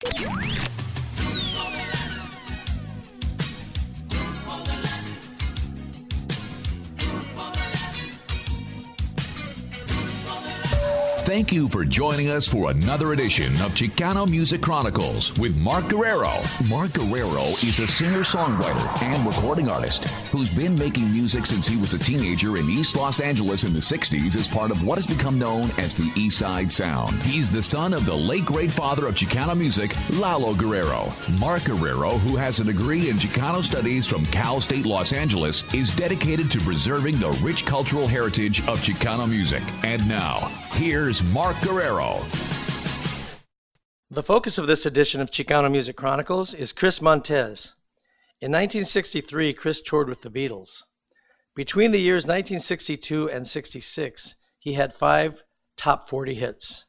Thank you for joining us for another edition of Chicano Music Chronicles with Mark Guerrero. Mark Guerrero is a singer-songwriter and recording artist who's been making music since he was a teenager in East Los Angeles in the 60s as part of what has become known as the East Side Sound. He's the son of the late great father of Chicano music, Lalo Guerrero. Mark Guerrero, who has a degree in Chicano studies from Cal State Los Angeles, is dedicated to preserving the rich cultural heritage of Chicano music. And now, here's Mark Guerrero. The focus of this edition of Chicano Music Chronicles is Chris Montez. In 1963, Chris toured with the Beatles. Between the years 1962 and 66, he had 5 top 40 hits.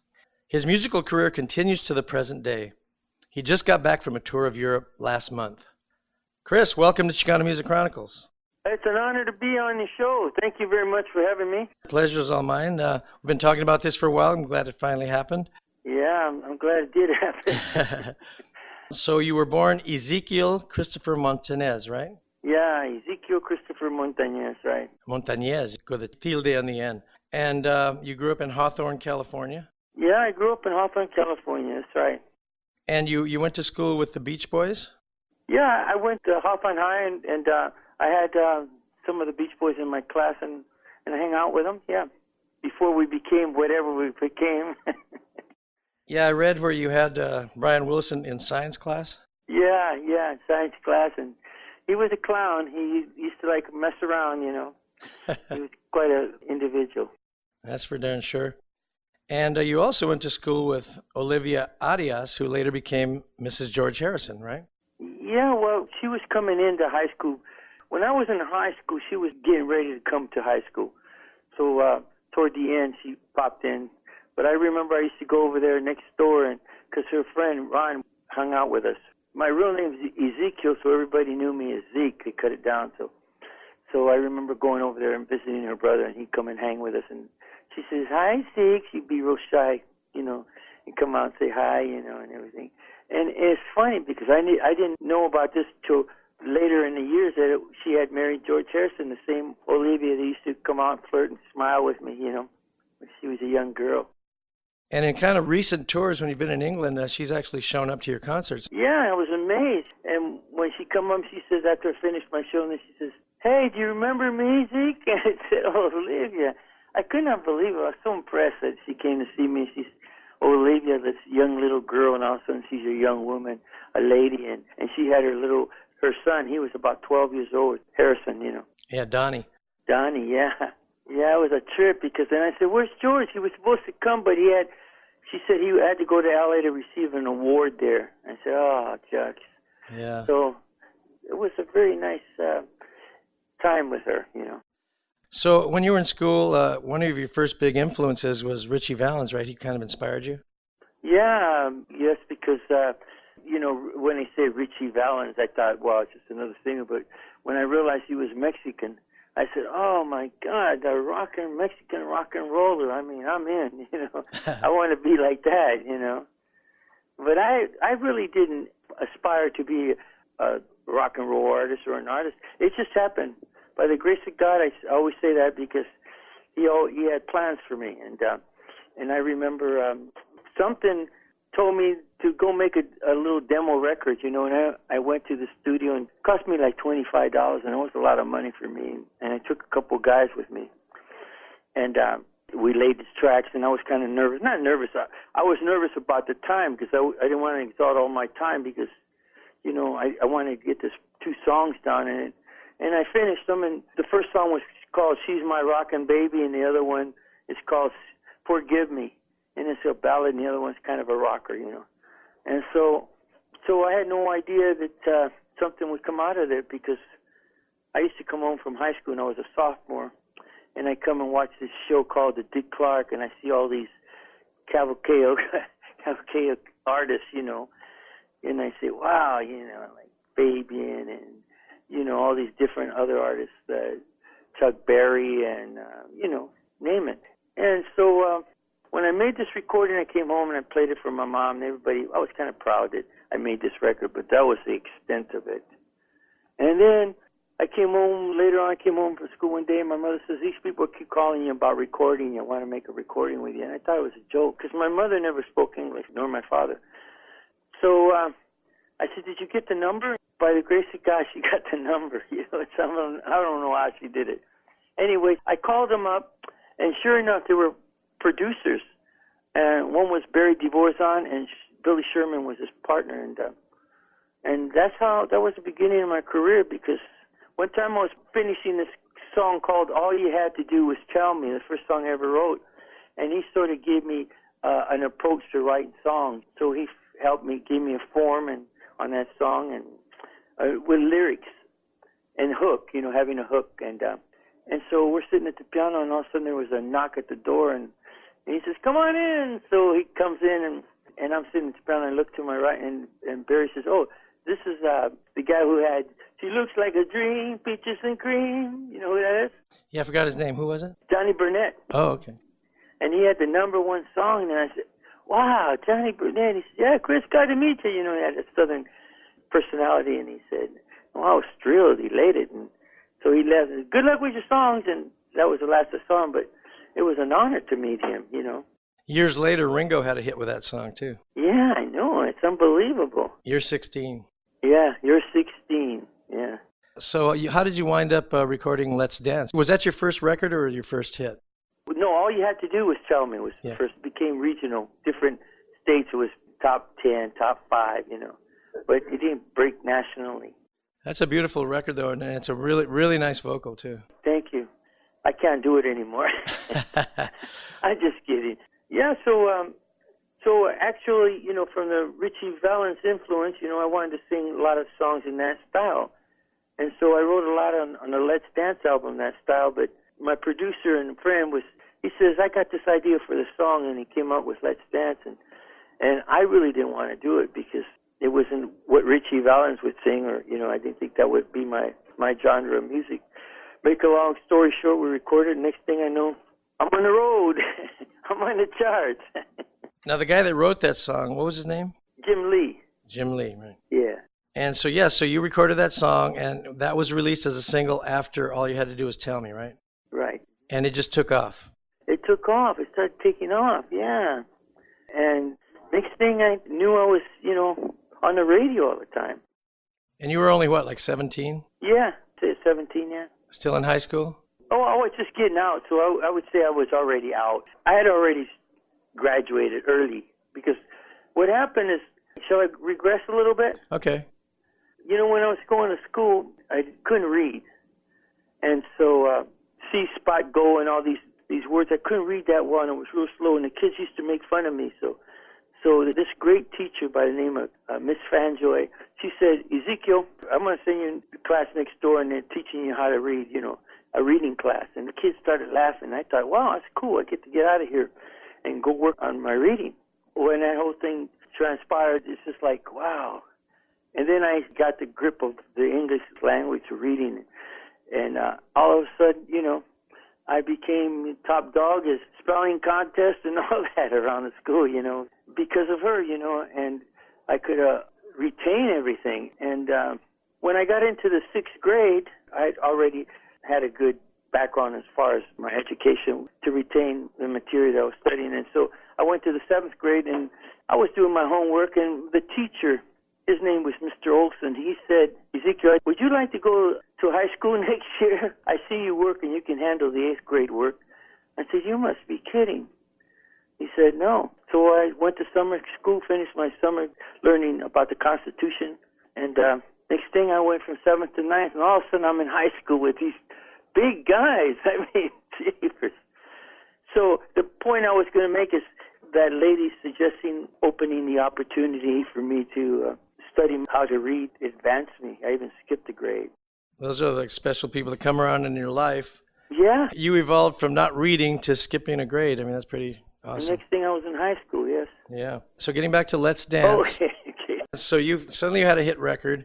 His musical career continues to the present day. He just got back from a tour of Europe last month. Chris, welcome to Chicano Music Chronicles. It's an honor to be on the show. Thank you very much for having me. Pleasure's all mine. We've been talking about this for a while. I'm glad it finally happened. Yeah, I'm glad it did happen. So you were born Ezekiel Christopher Montanez, right? Yeah, Ezekiel Christopher Montanez, right. Montanez, with a tilde on the end. And you grew up in Hawthorne, California? Yeah, I grew up in Hawthorne, California, that's right. And you went to school with the Beach Boys? Yeah, I went to Hawthorne High, and I had some of the Beach Boys in my class, and I hang out with them, yeah, before we became whatever we became. Yeah, I read where you had Brian Wilson in science class. Yeah, science class, and he was a clown. He used to like mess around, you know. He was quite an individual. That's for darn sure. And you also went to school with Olivia Arias, who later became Mrs. George Harrison, right? Yeah, well, she was coming into high school. When I was in high school, she was getting ready to come to high school. So toward the end, she popped in. But I remember I used to go over there next door, and because her friend Ron hung out with us. My real name is Ezekiel, so everybody knew me as Zeke. They cut it down. So I remember going over there and visiting her brother, and he'd come and hang with us. And she says, "Hi, Zeke." She'd be real shy, you know, and come out and say hi, you know, and everything. And it's funny because I didn't know about this till later in the years that she had married George Harrison, the same Olivia that used to come out and flirt and smile with me, you know, when she was a young girl. And in kind of recent tours, when you've been in England, she's actually shown up to your concerts. Yeah, I was amazed. And when she come up, she says, after I finished my show, and she says, "Hey, do you remember me, Zeke?" And I said, "Oh, Olivia." I could not believe it. I was so impressed that she came to see me. She's Olivia, this young little girl, and all of a sudden she's a young woman, a lady, and she had her son. He was about 12 years old, Harrison, you know. Yeah, Donnie. Donnie, yeah. Yeah, it was a trip because then I said, "Where's George?" He was supposed to come, but she said he had to go to L.A. to receive an award there. I said, "Oh, shucks." Yeah. So it was a very nice time with her, you know. So when you were in school, one of your first big influences was Richie Valens, right? He kind of inspired you? Yeah, yes, because, you know, when they say Richie Valens, I thought, well, it's just another singer. But when I realized he was Mexican, I said, "Oh, my God, the Mexican rock and roller. I mean, I'm in, you know. I want to be like that, you know." But I really didn't aspire to be a rock and roll artist or an artist. It just happened. By the grace of God, I always say that because he had plans for me. And I remember something told me to go make a little demo record, you know, and I went to the studio, and it cost me like $25, and it was a lot of money for me. And I took a couple guys with me, and we laid these tracks, and I was kind of nervous. Not nervous. I was nervous about the time because I didn't want to exhaust all my time because, you know, I wanted to get this 2 songs down, and I finished them, and the first song was called "She's My Rockin' Baby," and the other one is called "Forgive Me." And it's a ballad, and the other one's kind of a rocker, you know. And so I had no idea that something would come out of it because I used to come home from high school when I was a sophomore, and I come and watch this show called The Dick Clark, and I see all these cavalcade artists, you know, and I say, wow, you know, like Fabian and, you know, all these different other artists, Chuck Berry and, you know, name it. And so when I made this recording, I came home and I played it for my mom and everybody. I was kind of proud that I made this record, but that was the extent of it. And then I came home, later on I came home from school one day and my mother says, these people keep calling you about recording, you want to make a recording with you. And I thought it was a joke because my mother never spoke English, nor my father. So I said, did you get the number? By the grace of God, she got the number. You know, I don't know how she did it. Anyway, I called them up, and sure enough, they were producers. And one was Barry DeVorzon, and Billy Sherman was his partner. And that was the beginning of my career, because one time I was finishing this song called All You Had to Do Was Tell Me, the first song I ever wrote. And he sort of gave me an approach to writing songs. So he helped me, gave me a form on that song, and with lyrics and hook, you know, having a hook. And so we're sitting at the piano, and all of a sudden there was a knock at the door, and he says, come on in. So he comes in, and I'm sitting at the piano, and I look to my right, and Barry says, oh, this is the guy who had She Looks Like a Dream, Peaches and Cream. You know who that is? Yeah, I forgot his name. Who was it? Johnny Burnett. Oh, okay. And he had the #1 song, and I said, wow, Johnny Burnett. He said, yeah, Chris, glad to meet you. You know, he had a southern personality, and he said, well, I was thrilled, elated, and so he left. Good luck with your songs, and that was the last I saw him, but it was an honor to meet him, you know. Years later, Ringo had a hit with that song, too. Yeah, I know. It's unbelievable. You're 16. Yeah, you're 16, yeah. So how did you wind up recording Let's Dance? Was that your first record or your first hit? No, all you had to do was tell me. It was first, it became regional. Different states, it was top 10, top 5, you know. But it didn't break nationally. That's a beautiful record, though, and it's a really, really nice vocal, too. Thank you. I can't do it anymore. I'm just kidding. Yeah, so actually, you know, from the Richie Valens influence, you know, I wanted to sing a lot of songs in that style. And so I wrote a lot on the Let's Dance album, that style, but my producer and friend he says, I got this idea for the song, and he came up with Let's Dance, and I really didn't want to do it because it wasn't what Richie Valens would sing, or, you know, I didn't think that would be my genre of music. Make a long story short, we recorded. Next thing I know, I'm on the road. I'm on the charts. Now, the guy that wrote that song, what was his name? Jim Lee. Jim Lee, right. Yeah. And so, so you recorded that song, and that was released as a single after All You Had to Do Was Tell Me, right? Right. And it just took off. It took off. It started taking off, yeah. And next thing I knew, I was, you know, on the radio all the time. And you were only, what, like 17? Yeah, 17, yeah. Still in high school? Oh, I was just getting out, so I would say I was already out. I had already graduated early, because what happened is, shall I regress a little bit? Okay. You know, when I was going to school, I couldn't read. And so, see, spot, go, and all these words, I couldn't read that well, and it was real slow, and the kids used to make fun of me. So this great teacher by the name of Miss Fanjoy, she said, Ezekiel, I'm going to send you in the class next door, and they're teaching you how to read, you know, a reading class. And the kids started laughing. I thought, wow, that's cool. I get to get out of here and go work on my reading. When that whole thing transpired, it's just like, wow. And then I got the grip of the English language reading, and all of a sudden, you know, I became top dog at spelling contests and all that around the school, you know, because of her, you know, and I could retain everything. And when I got into the 6th grade, I'd already had a good background as far as my education to retain the material that I was studying. And so I went to the 7th grade, and I was doing my homework, and the teacher, his name was Mr. Olson, he said, Ezekiel, would you like to go to high school next year? I see you work and you can handle the 8th grade work. I said, you must be kidding. He said, no. So I went to summer school, finished my summer learning about the Constitution. And next thing I went from 7th to 9th, and all of a sudden I'm in high school with these big guys. I mean, jeepers. So the point I was going to make is that lady suggesting opening the opportunity for me to study how to read advanced me. I even skipped a grade. Those are like special people that come around in your life. Yeah. You evolved from not reading to skipping a grade. I mean, that's pretty awesome. The next thing I was in high school, yes. Yeah. So getting back to Let's Dance. Okay. So you had a hit record,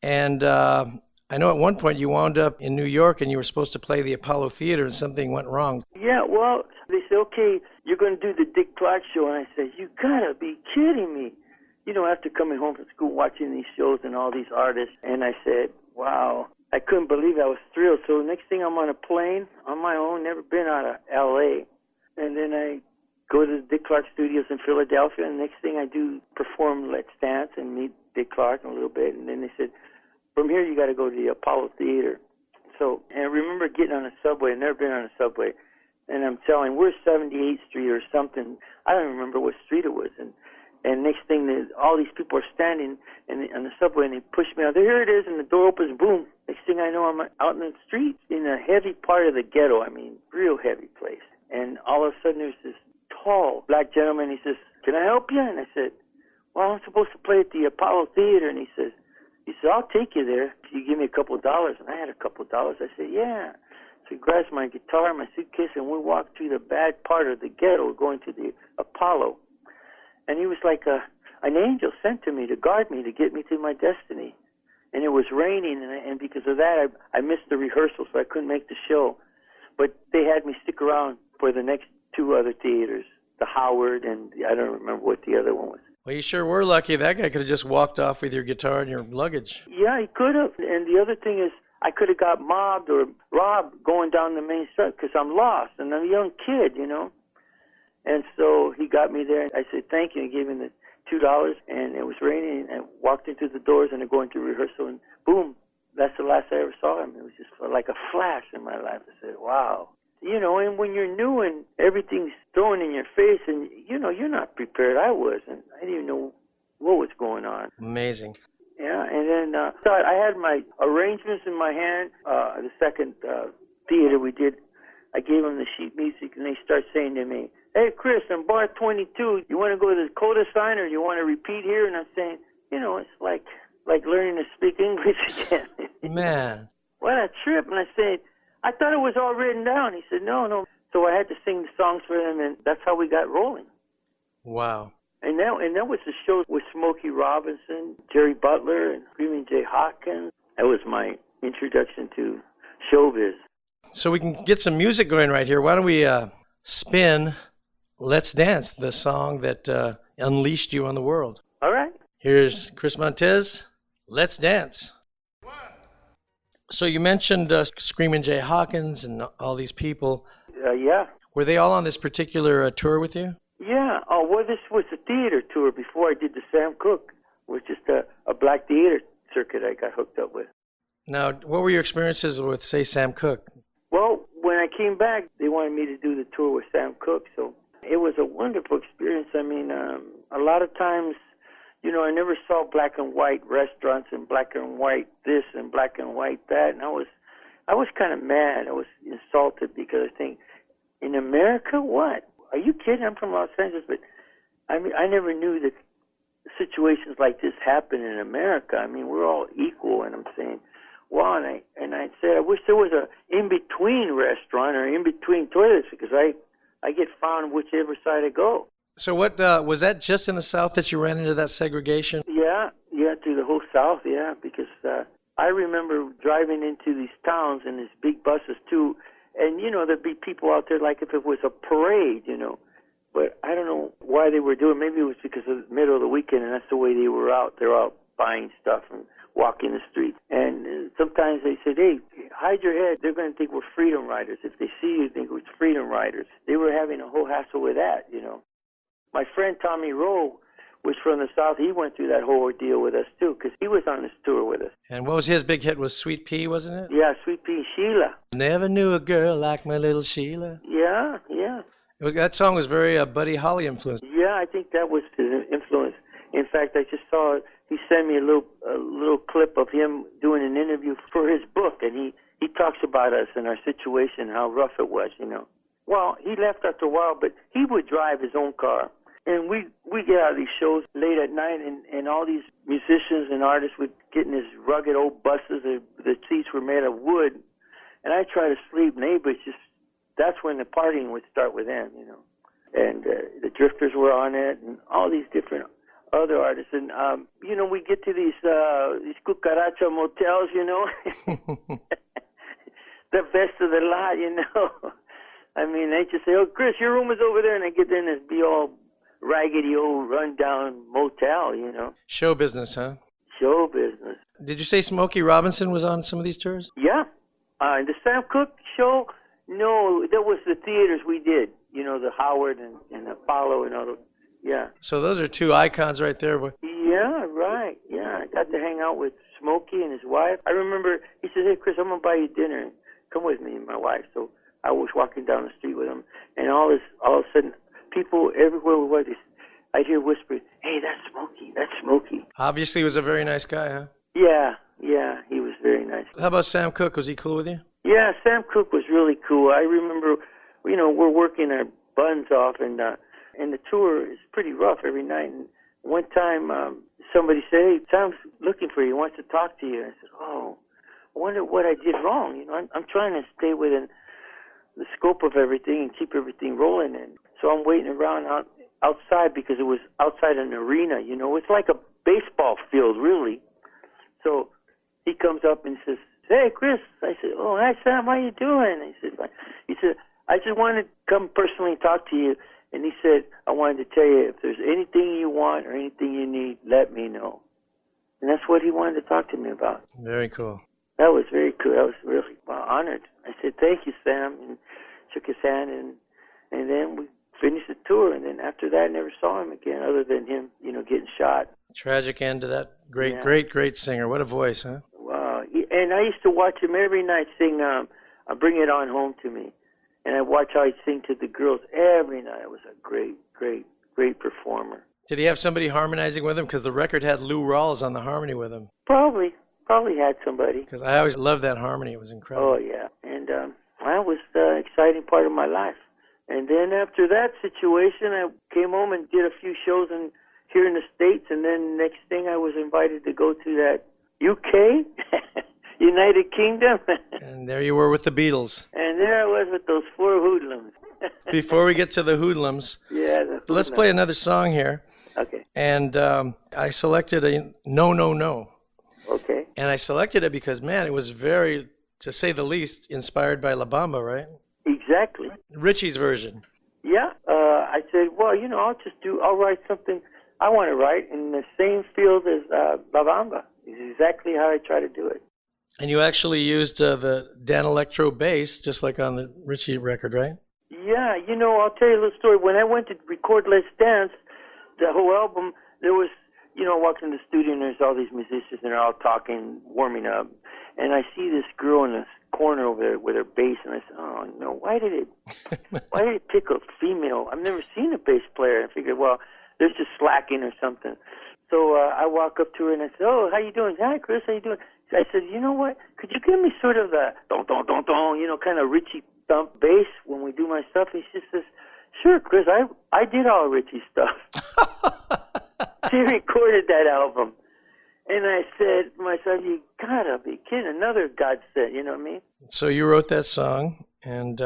and I know at one point you wound up in New York and you were supposed to play the Apollo Theater and something went wrong. Yeah, well, they said, okay, you're going to do the Dick Clark show. And I said, you got to be kidding me. You know, after coming home from school, watching these shows and all these artists. And I said, wow, I couldn't believe it. I was thrilled. So the next thing, I'm on a plane on my own, never been out of L.A. And then I go to the Dick Clark Studios in Philadelphia. And the next thing I do, perform Let's Dance and meet Dick Clark a little bit. And then they said, from here, you got to go to the Apollo Theater. So, and I remember getting on a subway. I've never been on a subway. And I'm telling, we're 78th Street or something. I don't even remember what street it was. And next thing, all these people are standing on the subway, and they push me out. Here it is, and the door opens, boom. Next thing I know, I'm out in the street in a heavy part of the ghetto. I mean, real heavy place. And all of a sudden, there's this tall black gentleman. He says, can I help you? And I said, well, I'm supposed to play at the Apollo Theater. And he said, I'll take you there if you give me a couple of dollars. And I had a couple of dollars. I said, yeah. So he grabs my guitar, my suitcase, and we walked through the bad part of the ghetto going to the Apollo. And he was like an angel sent to me to guard me, to get me to my destiny. And it was raining, and because of that, I missed the rehearsal, so I couldn't make the show. But they had me stick around for the next two other theaters, the Howard, and I don't remember what the other one was. Well, you sure were lucky. That guy could have just walked off with your guitar and your luggage. Yeah, he could have. And the other thing is, I could have got mobbed or robbed going down the main street because I'm lost, and I'm a young kid, you know. And so he got me there. I said, thank you. He gave me the $2, and it was raining, and I walked into the doors, and I go into rehearsal, and boom, that's the last I ever saw him. It was just like a flash in my life. I said, wow. You know, and when you're new and everything's thrown in your face, and, you know, you're not prepared. I was, and I didn't even know what was going on. Amazing. Yeah, and then so I had my arrangements in my hand. The second theater we did, I gave them the sheet music, and they start saying to me, hey, Chris, on bar 22, you want to go to the coda sign or you want to repeat here? And I'm saying, you know, it's like learning to speak English again. Man. What a trip. And I said, I thought it was all written down. He said, no. So I had to sing the songs for them, and that's how we got rolling. Wow. And that was the show with Smokey Robinson, Jerry Butler, and Screaming Jay Hawkins. That was my introduction to showbiz. So we can get some music going right here. Why don't we spin Let's Dance, the song that unleashed you on the world. All right. Here's Chris Montez, Let's Dance. So you mentioned Screamin' Jay Hawkins and all these people. Yeah. Were they all on this particular tour with you? Yeah. Oh, well, this was a theater tour before I did the Sam Cooke. It was just a black theater circuit I got hooked up with. Now, what were your experiences with, say, Sam Cooke? Well, when I came back, they wanted me to do the tour with Sam Cooke, so it was a wonderful experience. I mean, a lot of times, you know, I never saw black and white restaurants and black and white this and black and white that, and I was kind of mad. I was insulted because I think, in America, what? Are you kidding? I'm from Los Angeles, but I mean, I never knew that situations like this happen in America. I mean, we're all equal, and I'm saying, wow, and I said, I wish there was a in-between restaurant or in-between toilets because I get found whichever side I go. So what, was that just in the South that you ran into that segregation? Yeah, through the whole South, yeah, because I remember driving into these towns in these big buses too, and, you know, there'd be people out there like if it was a parade, you know, but I don't know why they were doing it. Maybe it was because of the middle of the weekend, and that's the way they were out. They're out buying stuff and walking the street. And sometimes they said, hey, hide your head. They're going to think we're freedom riders. If they see you, think we're freedom riders. They were having a whole hassle with that, you know. My friend Tommy Rowe was from the South. He went through that whole ordeal with us, too, because he was on this tour with us. And what was his big hit? Was Sweet Pea, wasn't it? Yeah, Sweet Pea, Sheila. Never knew a girl like my little Sheila. Yeah. That song was very Buddy Holly influenced. Yeah, I think that was his influence. In fact, I just saw he sent me a little clip of him doing an interview for his book, and he talks about us and our situation, how rough it was, you know. Well, he left after a while, but he would drive his own car. And we get out of these shows late at night, and all these musicians and artists would get in these rugged old buses. The seats were made of wood, and I try to sleep. Neighbors that's when the partying would start with them, you know. And the Drifters were on it, and all these different other artists. And, you know, we get to these cucaracha motels, you know. The best of the lot, you know. I mean, they just say, "Oh, Chris, your room is over there," and I get there and it's be all raggedy old rundown motel, you know. Show business, huh? Show business. Did you say Smokey Robinson was on some of these tours? Yeah. The Sam Cooke show, no, that was the theaters we did. You know, the Howard and Apollo and all those. Yeah. So those are two icons right there. Yeah, right. Yeah, I got to hang out with Smokey and his wife. I remember he said, "Hey, Chris, I'm going to buy you dinner. Come with me and my wife." So I was walking down the street with him, and all of a sudden, people everywhere we went, I'd hear whispers, "Hey, that's Smokey. That's Smokey." Obviously, he was a very nice guy, huh? Yeah, he was very nice. How about Sam Cooke? Was he cool with you? Yeah, Sam Cooke was really cool. I remember, you know, we're working our buns off, and the tour is pretty rough every night. And one time, somebody said, "Hey, Sam's looking for you. He wants to talk to you." And I said, "Oh, I wonder what I did wrong. You know, I'm trying to stay within the scope of everything and keep everything rolling." And so I'm waiting around outside because it was outside an arena. You know, it's like a baseball field, really. So he comes up and says, "Hey, Chris." I said, "Oh, hi, Sam. How you doing?" He said, "I just wanted to come personally talk to you." And he said, "I wanted to tell you, if there's anything you want or anything you need, let me know." And that's what he wanted to talk to me about. Very cool. That was very cool. I was really honored. I said, "Thank you, Sam," and shook his hand. And then we finished the tour. And then after that, I never saw him again other than him, you know, getting shot. Tragic end to that great singer. What a voice, huh? Wow. And I used to watch him every night sing Bring It On Home to Me. And I watch how he'd sing to the girls every night. It was a great performer. Did he have somebody harmonizing with him? Because the record had Lou Rawls on the harmony with him. Probably had somebody. Because I always loved that harmony. It was incredible. Oh, yeah. And that was the exciting part of my life. And then after that situation, I came home and did a few shows here in the States. And then next thing, I was invited to go to that UK, United Kingdom. And there you were with the Beatles. And there I was with those four hoodlums. Before we get to the hoodlums, let's play another song here. Okay. And I selected a No. Okay. And I selected it because, man, it was very, to say the least, inspired by La Bamba, right? Exactly. Richie's version. Yeah. I said, well, you know, I'll write something I want to write in the same field as La Bamba. It's exactly how I try to do it. And you actually used the Dan Electro bass, just like on the Richie record, right? Yeah, you know, I'll tell you a little story. When I went to record Let's Dance, the whole album, there was, you know, I walked in the studio and there's all these musicians and they're all talking, warming up. And I see this girl in this corner over there with her bass, and I said, "Oh, no, why did it pick a female? I've never seen a bass player." I figured, well, they're just slacking or something. So I walk up to her and I said, "Oh, how you doing?" "Hi, Chris, how you doing?" I said, "You know what? Could you give me sort of the don don don don, you know, kind of Richie thump bass when we do my stuff?" And she says, "Sure, Chris, I did all Richie stuff." She recorded that album. And I said to myself, "You gotta be kidding." Another godsend, you know what I mean? So you wrote that song, and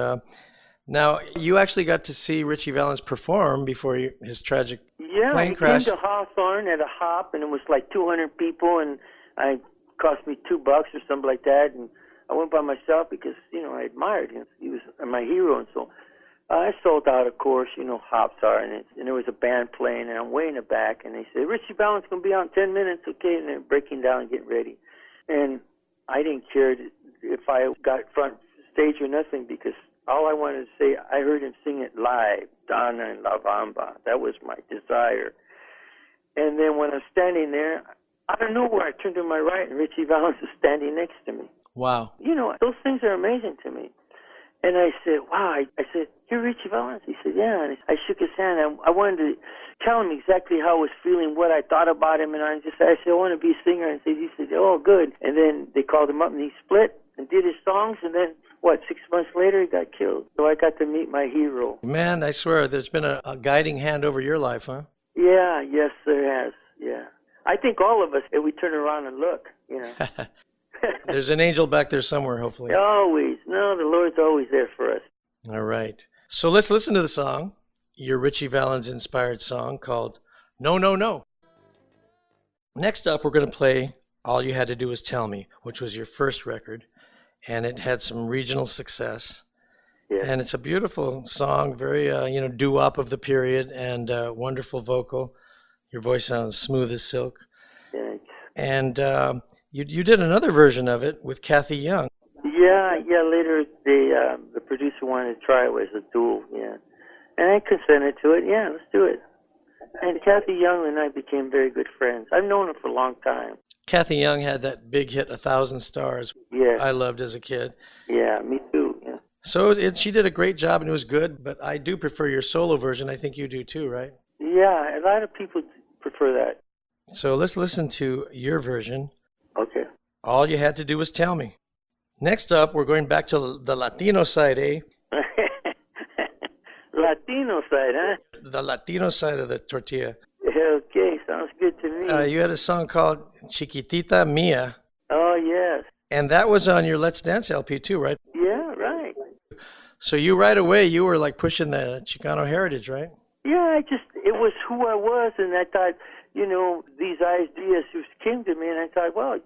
now you actually got to see Richie Valens perform before his tragic plane crash. Yeah, he came to Hawthorne at a hop, and it was like 200 people, and it cost me $2 or something like that. And I went by myself because, you know, I admired him. He was my hero, and so I sold out, of course, you know, hops are, and there was a band playing, and I'm way in the back, and they said, "Richie Valens going to be out in 10 minutes, okay?" And they're breaking down and getting ready. And I didn't care if I got front stage or nothing, because all I wanted to say, I heard him sing it live, Donna and La Bamba. That was my desire. And then when I'm standing there, out of nowhere, I turned to my right, and Richie Valens is standing next to me. Wow. You know, those things are amazing to me. And I said, "Wow." I said, "You're Richie Valens?" He said, "Yeah." And I shook his hand. I wanted to tell him exactly how I was feeling, what I thought about him. And I said, "I want to be a singer." And he said, "Oh, good." And then they called him up, and he split and did his songs. And then, 6 months later, he got killed. So I got to meet my hero. Man, I swear, there's been a guiding hand over your life, huh? Yeah, yes, there has. Yeah. I think all of us, if we turn around and look, you know. There's an angel back there somewhere, hopefully. Always. No, the Lord's always there for us. All right. So let's listen to the song, your Richie Valens-inspired song called No. Next up, we're going to play All You Had to Do Was Tell Me, which was your first record, and it had some regional success. Yeah. And it's a beautiful song, very, doo-wop of the period, and wonderful vocal. Your voice sounds smooth as silk. Thanks. And you did another version of it with Kathy Young. Yeah. Later, the producer wanted to try it as a duel. Yeah, and I consented to it. Yeah, let's do it. And Kathy Young and I became very good friends. I've known her for a long time. Kathy Young had that big hit, 1,000 Stars. Yes. I loved as a kid. Yeah, me too. Yeah. So she did a great job and it was good, but I do prefer your solo version. I think you do too, right? Yeah, a lot of people prefer that. So let's listen to your version. Okay. All you had to do was tell me. Next up, we're going back to the Latino side, eh? Latino side, huh? The Latino side of the tortilla. Okay, sounds good to me. You had a song called Chiquitita Mia, Oh, yes. and that was on your Let's Dance LP too, right? Yeah, right. So you right away, you were like pushing the Chicano heritage, right? Yeah, it was who I was, and I thought, these ideas just came to me, and I thought, well,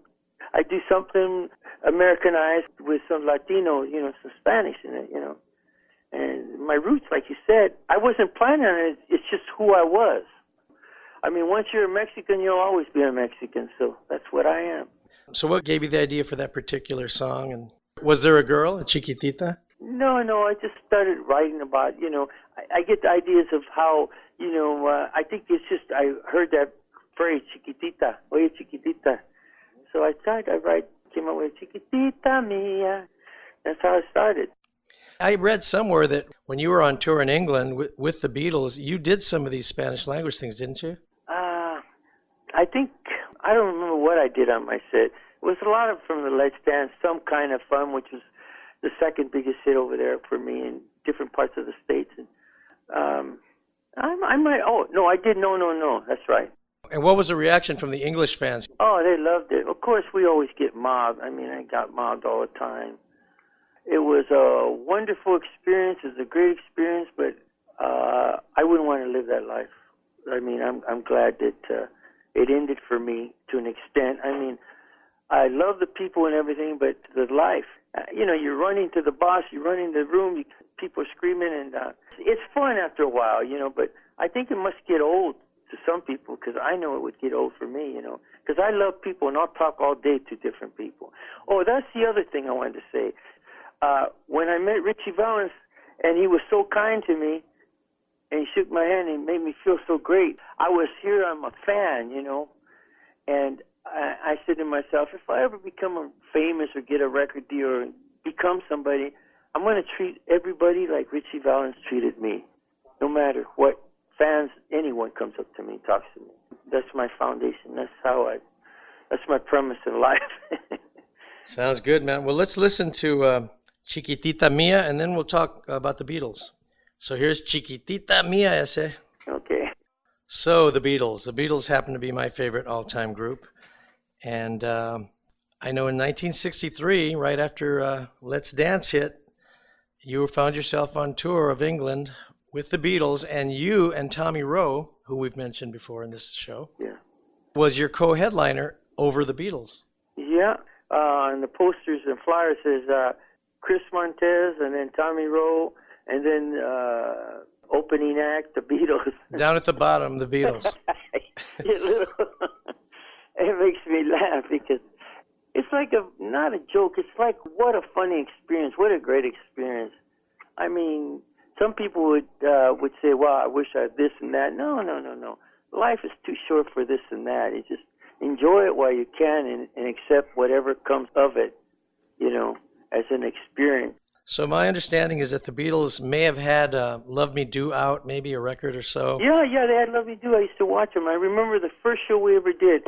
I do something Americanized with some Latino, some Spanish in it, And my roots, like you said, I wasn't planning on it. It's just who I was. I mean, once you're a Mexican, you'll always be a Mexican, so that's what I am. So what gave you the idea for that particular song? And was there a girl, a Chiquitita? No, I just started writing about, I get the ideas of how, I think it's just, I heard that phrase, chiquitita, oye chiquitita. So I came up with Chiquitita Mia. That's how it started. I read somewhere that when you were on tour in England with the Beatles, you did some of these Spanish language things, didn't you? I think, I don't remember what I did on my set. It was a lot of from the Let's Dance, Some Kind of Fun, which was the second biggest hit over there for me in different parts of the States. And I did No, that's right. And what was the reaction from the English fans? Oh, they loved it. Of course, we always get mobbed. I mean, I got mobbed all the time. It was a wonderful experience. It was a great experience, but I wouldn't want to live that life. I mean, I'm glad that it ended for me to an extent. I mean, I love the people and everything, but the life, you're running to the boss, you run in the room, people are screaming, and it's fun after a while, but I think it must get old to some people, because I know it would get old for me, because I love people, and I'll talk all day to different people. Oh, that's the other thing I wanted to say. When I met Richie Valens, and he was so kind to me, and he shook my hand and made me feel so great, I'm a fan, and I said to myself, if I ever become famous or get a record deal or become somebody, I'm going to treat everybody like Richie Valens treated me, no matter what fans, anyone comes up to me, talks to me. That's my foundation. That's my premise in life. Sounds good, man. Well, let's listen to Chiquitita Mia, and then we'll talk about the Beatles. So here's Chiquitita Mia, ese. Okay. So the Beatles. The Beatles happen to be my favorite all-time group. And I know in 1963, right after Let's Dance hit, you found yourself on tour of England with the Beatles, and you and Tommy Rowe, who we've mentioned before in this show, was your co-headliner over the Beatles. Yeah, and the posters and flyers says Chris Montez, and then Tommy Rowe, and then opening act, the Beatles. Down at the bottom, the Beatles. It makes me laugh because it's like not a joke. It's like, what a funny experience. What a great experience. I mean, some people would say, well, I wish I had this and that. No. Life is too short for this and that. You just enjoy it while you can and accept whatever comes of it, as an experience. So my understanding is that the Beatles may have had Love Me Do out, maybe a record or so. Yeah, they had Love Me Do. I used to watch them. I remember the first show we ever did.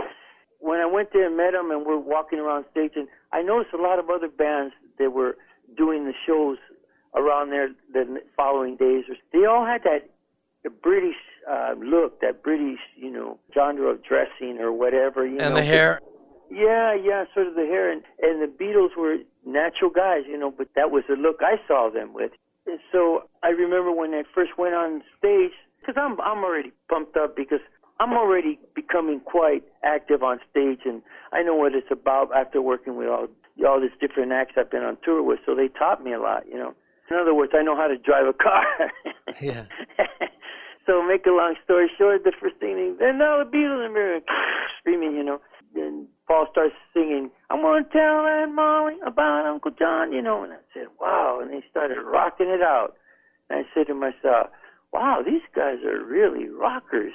When I went there and met them and we're walking around stage, and I noticed a lot of other bands that were doing the shows around there the following days. They all had that British look, that British, genre of dressing or whatever. And the hair. Yeah, sort of the hair. And the Beatles were natural guys, but that was the look I saw them with. And so I remember when they first went on stage, because I'm already pumped up because I'm already becoming quite active on stage, and I know what it's about after working with all these different acts I've been on tour with, so they taught me a lot, In other words, I know how to drive a car. Yeah. So make a long story short, the first thing, then now the Beatles are screaming, Then Paul starts singing, I'm going to tell Aunt Molly about Uncle John, And I said, wow. And they started rocking it out. And I said to myself, wow, these guys are really rockers,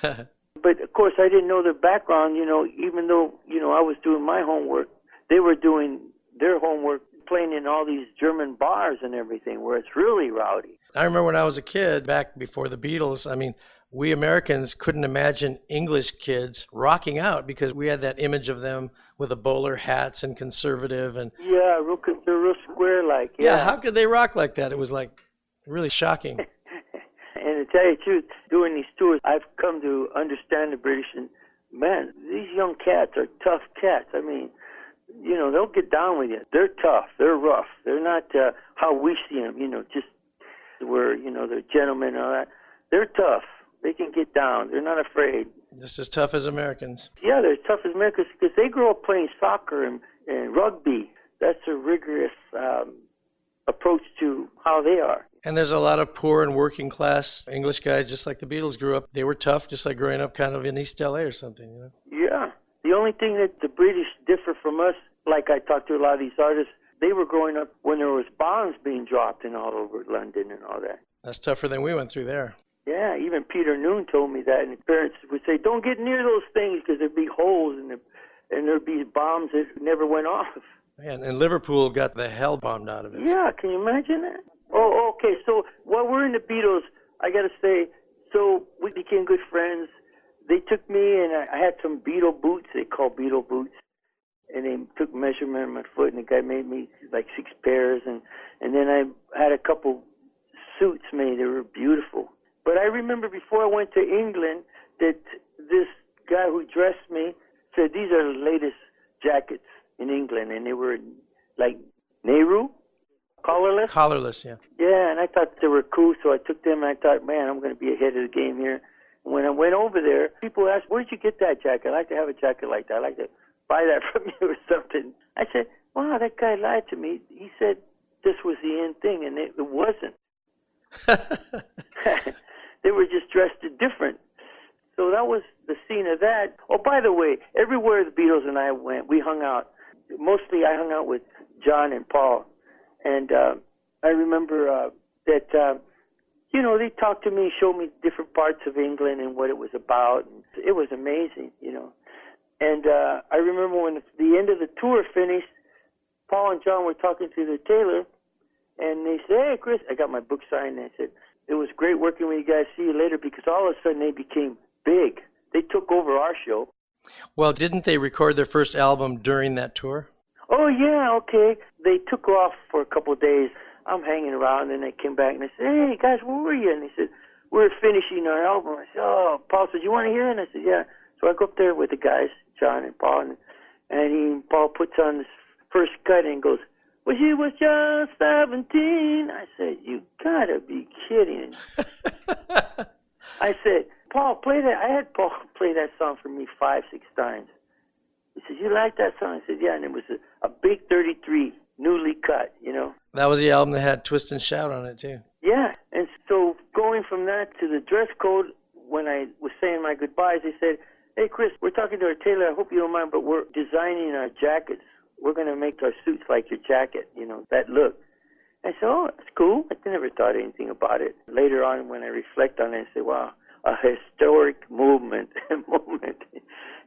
But, of course, I didn't know their background, even though, I was doing my homework. They were doing their homework, playing in all these German bars and everything where it's really rowdy. I remember when I was a kid, back before the Beatles, we Americans couldn't imagine English kids rocking out because we had that image of them with the bowler hats and conservative. And yeah, they're real square-like. Yeah, how could they rock like that? It was like really shocking. And to tell you the truth, doing these tours, I've come to understand the British. And, man, these young cats are tough cats. They'll get down with you. They're tough. They're rough. They're not how we see them, just where, they're gentlemen and all that. They're tough. They can get down. They're not afraid. Just as tough as Americans. Yeah, they're tough as Americans because they grow up playing soccer and rugby. That's a rigorous approach to how they are. And there's a lot of poor and working class English guys, just like the Beatles grew up. They were tough, just like growing up kind of in East LA or something, Yeah. The only thing that the British differ from us, like I talked to a lot of these artists, they were growing up when there was bombs being dropped in all over London and all that. That's tougher than we went through there. Yeah, even Peter Noon told me that, and his parents would say, don't get near those things because there'd be holes and there'd be bombs that never went off. And Liverpool got the hell bombed out of it. Yeah, can you imagine that? Oh, okay, so while we're in the Beatles, I got to say, so we became good friends. They took me, and I had some Beatle boots, they call Beatle boots, and they took measurement of my foot, and the guy made me like 6 pairs, and then I had a couple suits made. They were beautiful. But I remember before I went to England that this guy who dressed me said, these are the latest jackets in England, and they were like Nehru, collarless. Collarless, yeah. Yeah, and I thought they were cool, so I took them, and I thought, man, I'm going to be ahead of the game here. When I went over there, people asked, where'd you get that jacket? I'd like to have a jacket like that. I'd like to buy that from you or something. I said, wow, that guy lied to me. He said this was the end thing, and it wasn't. They were just dressed different. So that was the scene of that. Oh, by the way, everywhere the Beatles and I went, we hung out. Mostly I hung out with John and Paul. And I remember that... they talked to me, showed me different parts of England and what it was about. And it was amazing, And I remember when the end of the tour finished, Paul and John were talking to the tailor, and they said, hey, Chris, I got my book signed, and they said, it was great working with you guys. See you later, because all of a sudden they became big. They took over our show. Well, didn't they record their first album during that tour? Oh, yeah, okay. They took off for a couple of days. I'm hanging around, and they came back, and they said, hey, guys, where were you? And they said, we're finishing our album. I said, oh, Paul said, you want to hear it? And I said, yeah. So I go up there with the guys, John and Paul, and Paul puts on this first cut and goes, well, she was just 17. I said, you got to be kidding. I said, Paul, play that. I had Paul play that song for me 5-6 times. He said, you like that song? I said, yeah, and it was a big 33, newly cut, That was the album that had Twist and Shout on it, too. Yeah, and so going from that to the dress code, when I was saying my goodbyes, they said, hey, Chris, we're talking to our tailor. I hope you don't mind, but we're designing our jackets. We're going to make our suits like your jacket, that look. I said, oh, that's cool. I never thought anything about it. Later on, when I reflect on it, I say, wow, a historic movement.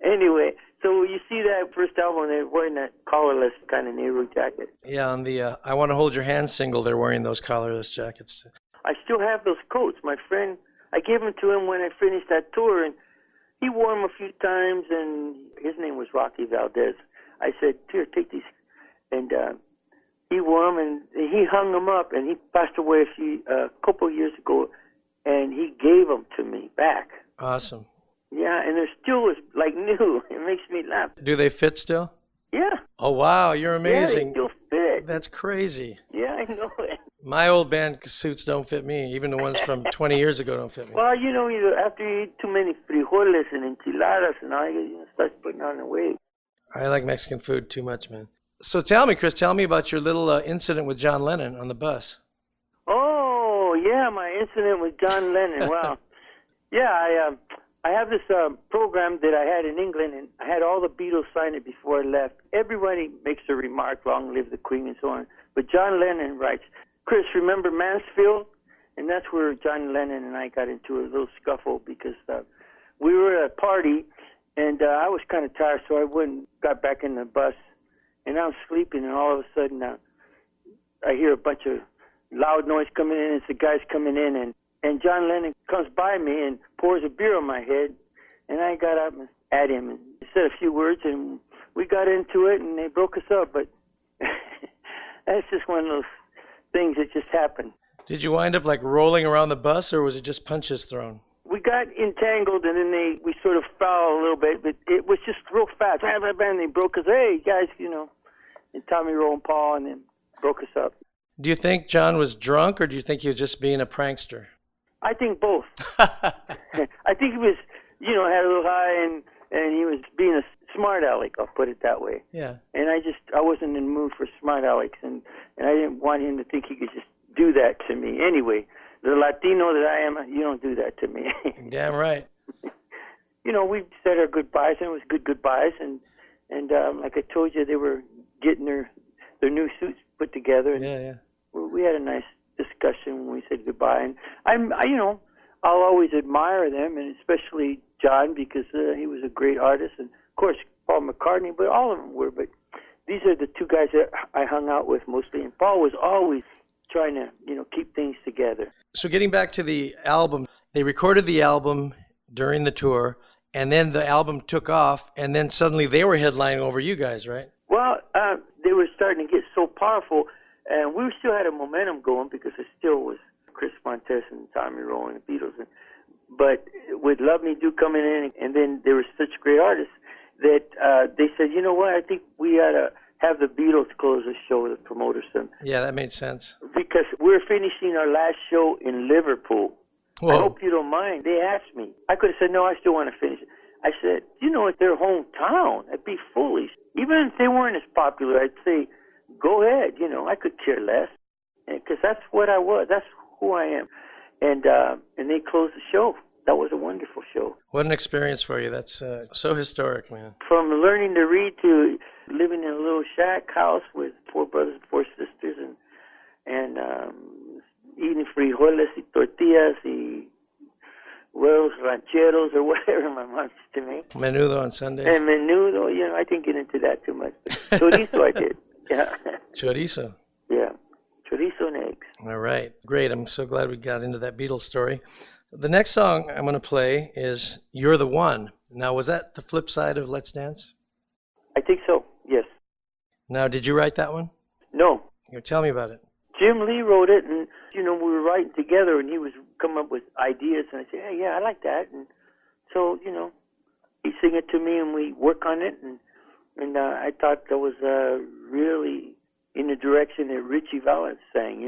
Anyway, so you see that first album, they're wearing that collarless kind of Nehru jacket. Yeah, on the I Want to Hold Your Hand single, they're wearing those collarless jackets, too. I still have those coats. My friend, I gave them to him when I finished that tour, and he wore them a few times, and his name was Rocky Valdez. I said, here, take these. And he wore them, and he hung them up, and he passed away a couple of years ago, and he gave them to me back. Awesome. Yeah, and they're still like new. It makes me laugh. Do they fit still? Yeah. Oh, wow, you're amazing. Yeah, they still fit. That's crazy. Yeah, I know it. My old band suits don't fit me. Even the ones from 20 years ago don't fit me. Well, after you eat too many frijoles and enchiladas and all, you start putting on the weight. I like Mexican food too much, man. So tell me, Chris, tell me about your little incident with John Lennon on the bus. Oh, yeah, my incident with John Lennon. Well, yeah, I have this program that I had in England, and I had all the Beatles sign it before I left. Everybody makes a remark, long live the Queen and so on. But John Lennon writes, Chris, remember Mansfield? And that's where John Lennon and I got into a little scuffle because we were at a party, and I was kind of tired, so I got back in the bus, and I was sleeping, and all of a sudden I hear a bunch of loud noise coming in. It's the guys coming in, and John Lennon comes by me and pours a beer on my head, and I got up at him and said a few words, and we got into it, and they broke us up. But that's just one of those things that just happened. Did you wind up like rolling around the bus, or was it just punches thrown? We got entangled, and then we sort of fell a little bit, but it was just real fast. And they broke us. Hey, guys, and Tommy, Roll, and Paul, and then broke us up. Do you think John was drunk, or do you think he was just being a prankster? I think both. I think he was, had a little high, and he was being a smart aleck, I'll put it that way. Yeah. And I wasn't in the mood for smart alecks, and I didn't want him to think he could just do that to me. Anyway, the Latino that I am, you don't do that to me. Damn right. We said our goodbyes, and it was good goodbyes, and like I told you, they were getting their new suits put together. And yeah. We had a nice discussion when we said goodbye, and I'll always admire them, and especially John, because he was a great artist, and of course Paul McCartney, but all of them were. But these are the two guys that I hung out with mostly, and Paul was always trying to keep things together. So getting back to the album, they recorded the album during the tour, and then the album took off, and then suddenly they were headlining over you guys, right? Well, they were starting to get so powerful, and we still had a momentum going because it still was Chris Montez and Tommy Rowe and the Beatles. But with Love Me Do coming in, and then they were such great artists that they said, you know what, I think we ought to have the Beatles close the show, the promoters. Yeah, that made sense. Because we're finishing our last show in Liverpool. Whoa. I hope you don't mind. They asked me. I could have said, no, I still want to finish it. I said, it's their hometown. That'd be foolish. Even if they weren't as popular, I'd say, go ahead. I could care less. Because that's what I was. That's who I am. And they closed the show. That was a wonderful show. What an experience for you. That's so historic, man. From learning to read to living in a little shack house with 4 brothers and 4 sisters, and eating frijoles y tortillas y huevos rancheros or whatever my mom used to make. Menudo on Sunday. And menudo, I didn't get into that too much. Chorizo I did. Yeah. Chorizo. Yeah. Chorizo and eggs. All right. Great. I'm so glad we got into that Beatles story. The next song I'm going to play is You're the One. Now, was that the flip side of Let's Dance? I think so, yes. Now, did you write that one? No. Tell me about it. Jim Lee wrote it, and, we were writing together, and he was coming up with ideas, and I said, hey, yeah, I like that. And so, he sing it to me, and we work on it, and I thought that was really in the direction that Richie Valens sang,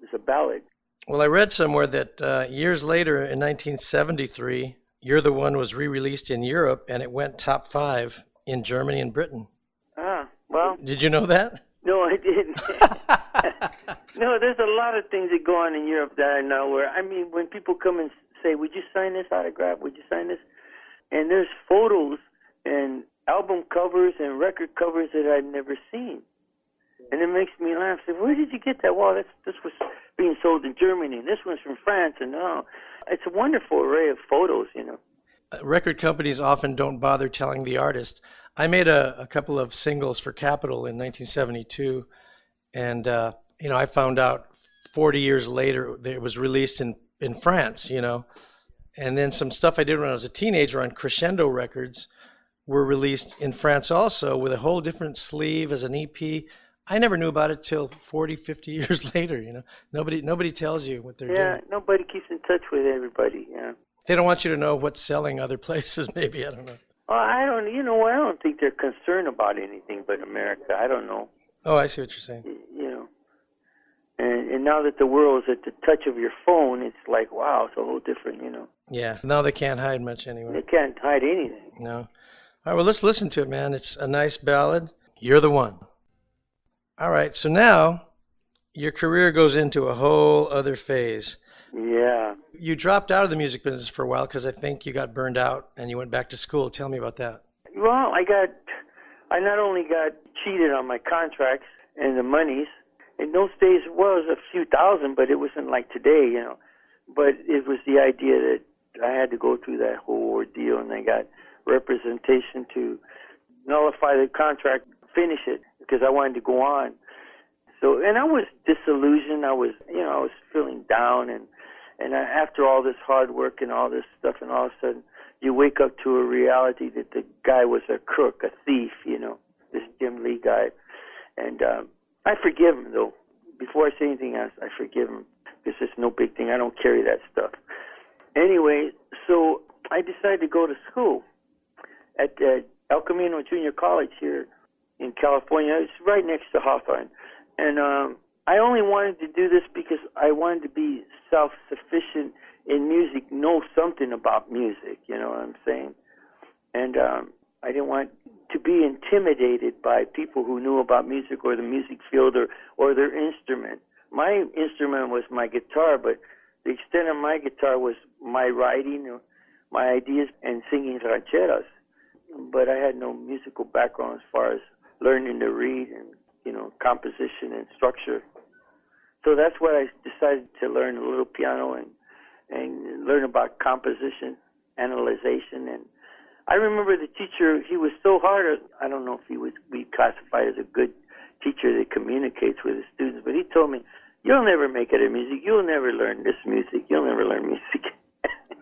It's a ballad. Well, I read somewhere that years later, in 1973, You're the One was re-released in Europe, and it went top 5 in Germany and Britain. Ah, well. Did you know that? No, I didn't. No, there's a lot of things that go on in Europe that I know where, when people come and say, would you sign this autograph? Would you sign this? And there's photos and album covers and record covers that I've never seen. And it makes me laugh. Say, where did you get that? Well, this was being sold in Germany, and this one's from France, and it's a wonderful array of photos, Record companies often don't bother telling the artist. I made a couple of singles for Capitol in 1972, and I found out 40 years later that it was released in France, And then some stuff I did when I was a teenager on Crescendo Records were released in France also with a whole different sleeve as an EP. I never knew about it till 40, 50 years later, Nobody tells you what they're doing. Yeah, nobody keeps in touch with everybody, yeah. They don't want you to know what's selling other places, maybe, I don't know. Well, I don't think they're concerned about anything but America. I don't know. Oh, I see what you're saying. And now that the world is at the touch of your phone, it's like, wow, it's a whole different, Yeah, now they can't hide much anyway. They can't hide anything. No. All right, well, let's listen to it, man. It's a nice ballad. You're the one. All right, so now your career goes into a whole other phase. Yeah. You dropped out of the music business for a while because I think you got burned out and you went back to school. Tell me about that. Well, I not only got cheated on my contracts and the monies. In those days, it was a few thousand, but it wasn't like today, you know. But it was the idea that I had to go through that whole ordeal, and I got representation to nullify the contract, finish it, because I wanted to go on. So, and I was disillusioned. I was feeling down, and after all this hard work and all this stuff, and all of a sudden you wake up to a reality that the guy was a crook, a thief, you know, this Jim Lee guy. And I forgive him, though. Before I say anything else, I forgive him, because it's no big thing. I don't carry that stuff. Anyway, so I decided to go to school at El Camino Junior College here in California. It's right next to Hawthorne. And I only wanted to do this because I wanted to be self-sufficient in music, know something about music, you know what I'm saying? And I didn't want to be intimidated by people who knew about music or the music field or their instrument. My instrument was my guitar, but the extent of my guitar was my writing, my ideas, and singing rancheras. But I had no musical background as far as learning to read and, you know, composition and structure. So that's why I decided to learn a little piano and learn about composition, analyzation. And I remember the teacher, he was so hard. I don't know if he would be classified as a good teacher that communicates with his students, but he told me, "You'll never make it in music. You'll never learn this music. You'll never learn music."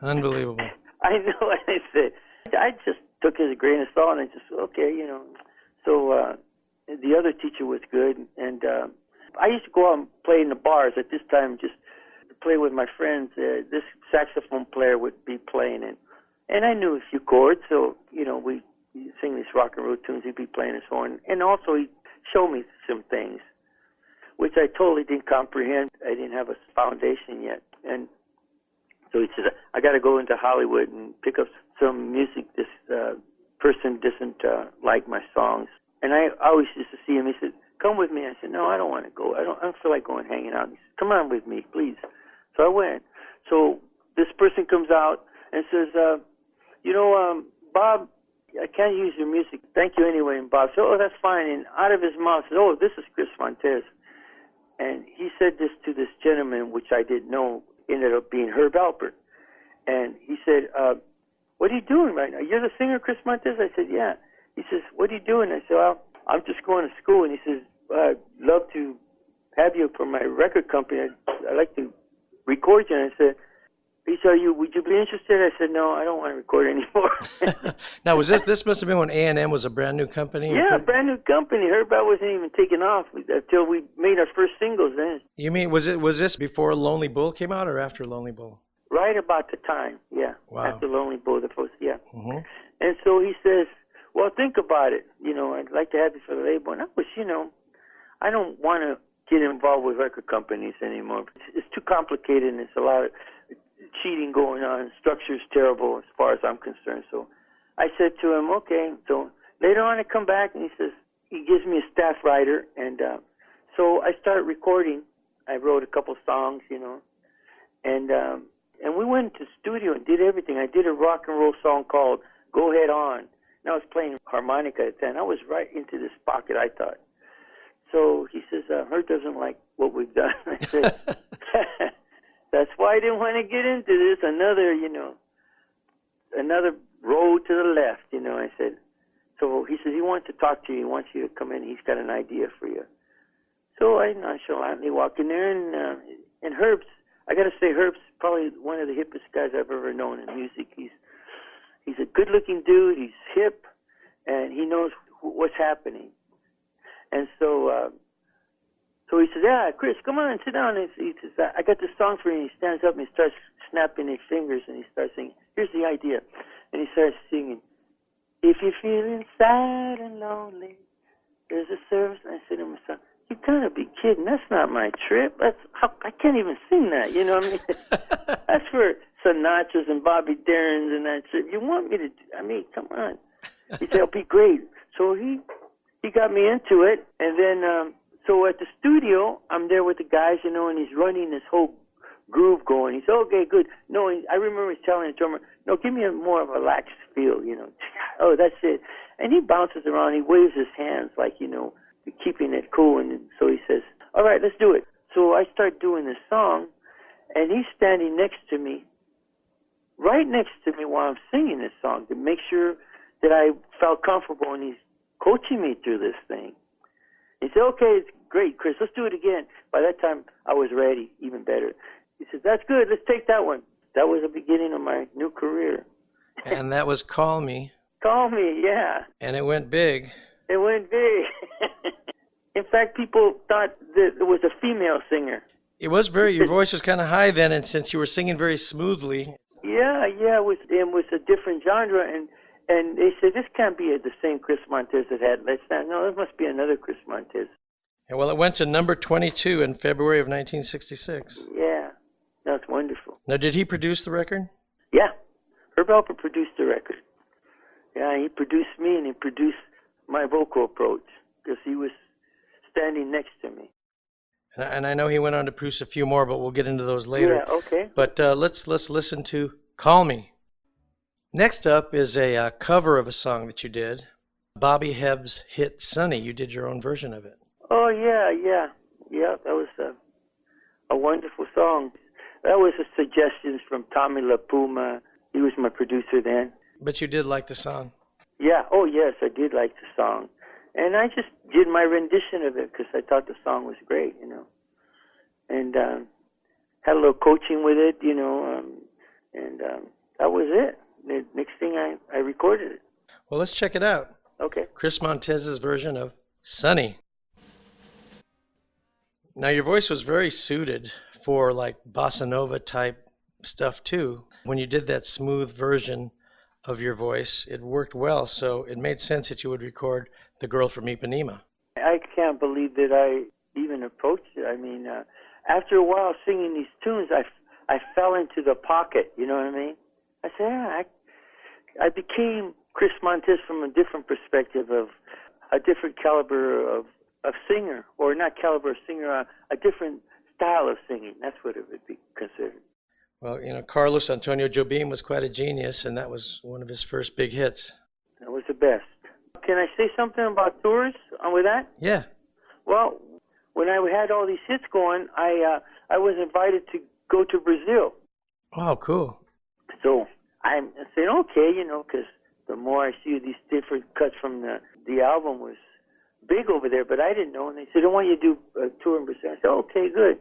Unbelievable. I know. And I said, I just took it as a grain of salt, and I just, okay, you know. So the other teacher was good, and I used to go out and play in the bars at this time, just to play with my friends. This saxophone player would be playing, and I knew a few chords, so, you know, we sing these rock and roll tunes. He'd be playing his horn, and also he showed me some things, which I totally didn't comprehend. I didn't have a foundation yet. And so he says, I got to go into Hollywood and pick up some music. This person doesn't like my songs. And I always used to see him. He said, "Come with me." I said, "No, I don't want to go. I don't feel like going hanging out." He said, "Come on with me, please." So I went. So this person comes out and says, "Bob, I can't use your music. Thank you anyway." And Bob said, "Oh, that's fine." And out of his mouth said, "Oh, this is Chris Montez." And he said this to this gentleman, which I didn't know, ended up being Herb Alpert. And he said, "What are you doing right now? You're the singer, Chris Montez?" I said, "Yeah." He says, "What are you doing?" I said, "Well, I'm just going to school." And he says, "I'd love to have you for my record company. I'd like to record you." And I said, he said, would you be interested? I said, "No, I don't want to record anymore." Now, was this must have been when A&M was a brand new company? Yeah, brand new company. Herb wasn't even taking off until we made our first singles then. You mean, was this before Lonely Bull came out or after Lonely Bull? Right about the time, yeah. Wow. After Lonely Bull, the first, yeah. Mm-hmm. And so he says, "Well, think about it. You know, I'd like to have you for the label." And I was, you know, I don't want to get involved with record companies anymore. It's too complicated, and it's a lot of cheating going on. Structure's terrible as far as I'm concerned. So I said to him, okay. So later on I come back, and he says, he gives me a staff writer. And so I started recording. I wrote a couple songs, you know. And we went to the studio and did everything. I did a rock and roll song called Go Head On. And I was playing harmonica at the time. I was right into this pocket, I thought. So he says, Herb doesn't like what we've done. I said, that's why I didn't want to get into this. Another road to the left, you know. I said, so he says he wants to talk to you. He wants you to come in. He's got an idea for you. So I nonchalantly walk in there, and Herb's, I got to say, Herb's probably one of the hippest guys I've ever known in music. He's a good-looking dude. He's hip, and he knows what's happening. And so he says, "Yeah, Chris, come on, sit down." And he says, "I got this song for you." And he stands up and he starts snapping his fingers, and he starts singing. Here's the idea. And he starts singing, "If you're feeling sad and lonely, there's a service." And I said to myself, "You gotta be kidding. That's not my trip. I can't even sing that. You know what I mean? That's for Sinatras and Bobby Darren's and that shit. You want me to, come on." He said, "It'll be great." So he he got me into it. And then, so at the studio, I'm there with the guys, you know, and he's running this whole groove going. He said, okay, good. No, I remember telling the drummer, no, give me a more of a lax feel, you know. Oh, that's it. And he bounces around. He waves his hands like, you know, keeping it cool. And so he says, all right, let's do it. So I start doing this song, and he's standing next to me, right next to me while I'm singing this song to make sure that I felt comfortable, and he's coaching me through this thing. He said, okay, it's great, Chris, let's do it again. By that time, I was ready, even better. He said, that's good, let's take that one. That was the beginning of my new career. And that was Call Me. Call Me, yeah. And it went big. It went big. In fact, people thought that it was a female singer. It was your voice was kind of high then, and since you were singing very smoothly. Yeah, it was a different genre, and they said, this can't be the same Chris Montez that had Let's Dance. No, this must be another Chris Montez. Yeah, well, it went to number 22 in February of 1966. Yeah, that's wonderful. Now, did he produce the record? Yeah, Herb Alpert produced the record. Yeah, he produced me, and he produced my vocal approach, because he was standing next to me. And I know he went on to produce a few more, but we'll get into those later. Yeah, okay. But let's listen to Call Me. Next up is a cover of a song that you did, Bobby Hebb's hit Sunny. You did your own version of it. Oh, yeah. That was a wonderful song. That was a suggestions from Tommy LaPuma. He was my producer then. But you did like the song. Yeah, oh yes, I did like the song. And I just did my rendition of it because I thought the song was great, you know. And had a little coaching with it, you know, and that was it. The next thing I recorded it. Well, let's check it out. Okay. Chris Montez's version of Sunny. Now, your voice was very suited for like bossa nova type stuff too. When you did that smooth version of your voice, it worked well, so it made sense that you would record The Girl from Ipanema. I can't believe that I even approached it. I mean, after a while singing these tunes, I fell into the pocket, you know what I mean? I said, yeah, I became Chris Montez from a different perspective, of a different caliber of singer, or not caliber of singer, a different style of singing. That's what it would be considered. Well, you know, Carlos Antonio Jobim was quite a genius, and that was one of his first big hits. That was the best. Can I say something about tours with that? Yeah. Well, when I had all these hits going, I was invited to go to Brazil. Oh, cool. So I said, okay, you know, because the more I see these different cuts from the album was big over there, but I didn't know. And they said, I want you to do a tour in Brazil. I said, okay, good.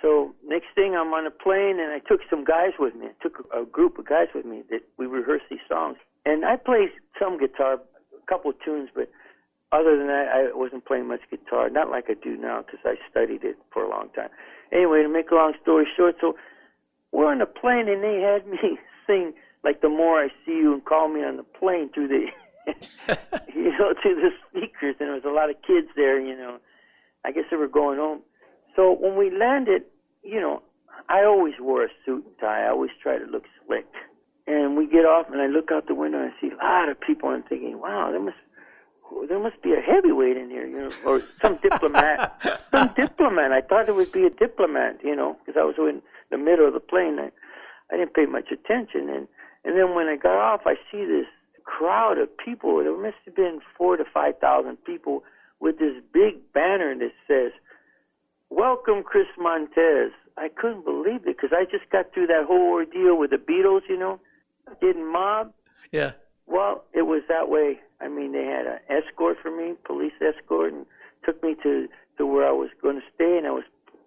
So next thing, I'm on a plane, and I took some guys with me. I took a group of guys with me that we rehearsed these songs. And I played some guitar, a couple of tunes, but other than that, I wasn't playing much guitar, not like I do now because I studied it for a long time. Anyway, to make a long story short, so we're on the plane, and they had me sing like The More I See You and Call Me on the plane through the, you know, through the speakers, and there was a lot of kids there, you know. I guess they were going home. So when we landed, you know, I always wore a suit and tie. I always try to look slick. And we get off, and I look out the window, and I see a lot of people, and I'm thinking, wow, there must be a heavyweight in here, you know, or some diplomat. Some diplomat. I thought it would be a diplomat, you know, because I was in the middle of the plane. I didn't pay much attention. And then when I got off, I see this crowd of people. There must have been 4,000 to 5,000 people with this big banner that says, "Welcome, Chris Montez." I couldn't believe it because I just got through that whole ordeal with the Beatles, you know, getting mobbed. Yeah. Well, it was that way. I mean, they had an escort for me, police escort, and took me to where I was going to stay, and I was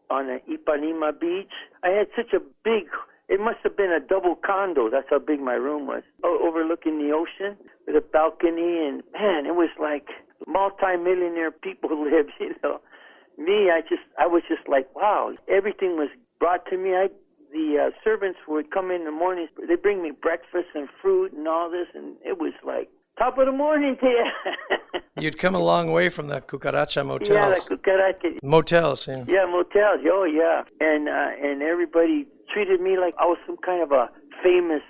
on the Ipanema beach. I had such a big, it must have been a double condo. That's how big my room was, overlooking the ocean with a balcony, and man, it was like multi-millionaire people lived, you know. Me, I was just like, wow, everything was brought to me. The servants would come in the mornings. They'd bring me breakfast and fruit and all this, and it was like top of the morning to you. You'd come a long way from the Cucaracha motels. Yeah, the Cucaracha. Motels, yeah. Yeah, motels. Oh, yeah. And everybody treated me like I was some kind of a famous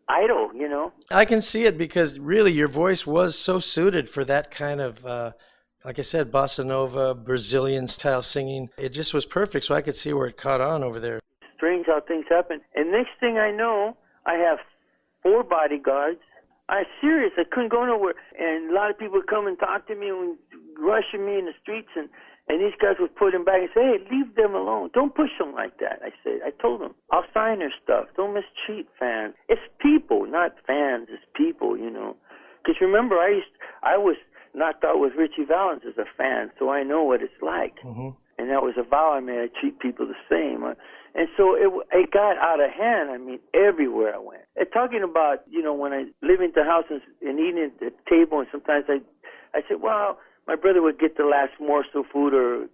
idol, you know. I can see it because really your voice was so suited for that kind of, like I said, bossa nova, Brazilian style singing. It just was perfect, so I could see where it caught on over there. Strange how things happen. And next thing I know, I have 4 bodyguards. I'm serious. I couldn't go nowhere. And a lot of people would come and talk to me and rushing me in the streets. And these guys would put them back and say, hey, leave them alone. Don't push them like that. I told them, I'll sign their stuff. Don't mistreat fans. It's people, not fans. It's people, you know. Because remember, I was knocked out with Richie Valens as a fan, so I know what it's like. Mm-hmm. And that was a vow I made. I treat people the same. And so it got out of hand. I mean, everywhere I went. And talking about, you know, when I live in the house and eating at the table, and sometimes I said, well, my brother would get the last morsel of food or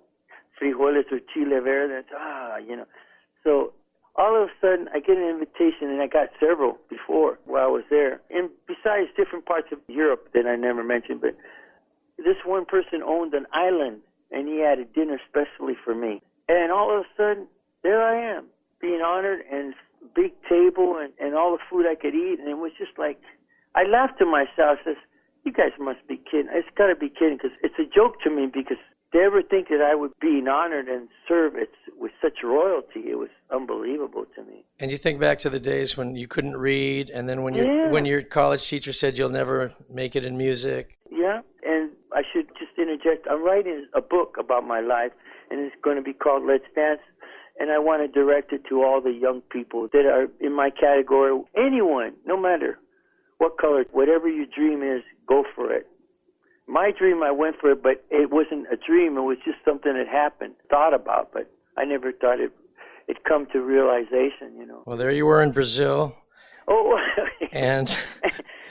frijoles or chile verde. And you know. So all of a sudden, I get an invitation, and I got several before while I was there. And besides different parts of Europe that I never mentioned, but this one person owned an island, and he had a dinner specially for me. And all of a sudden, there I am, being honored, and big table, and all the food I could eat. And it was just like, I laughed to myself, says, you guys must be kidding. It's got to be kidding, because it's a joke to me, because to ever think that I would be honored and serve it with such royalty, it was unbelievable to me. And you think back to the days when you couldn't read, and then when Yeah. when your college teacher said you'll never make it in music. Yeah, and I should just interject. I'm writing a book about my life, and it's going to be called Let's Dance, and I want to direct it to all the young people that are in my category. Anyone, no matter what color, whatever your dream is, go for it. My dream, I went for it, but it wasn't a dream. It was just something that happened, thought about, but I never thought it'd come to realization, you know. Well, there you were in Brazil. Oh, And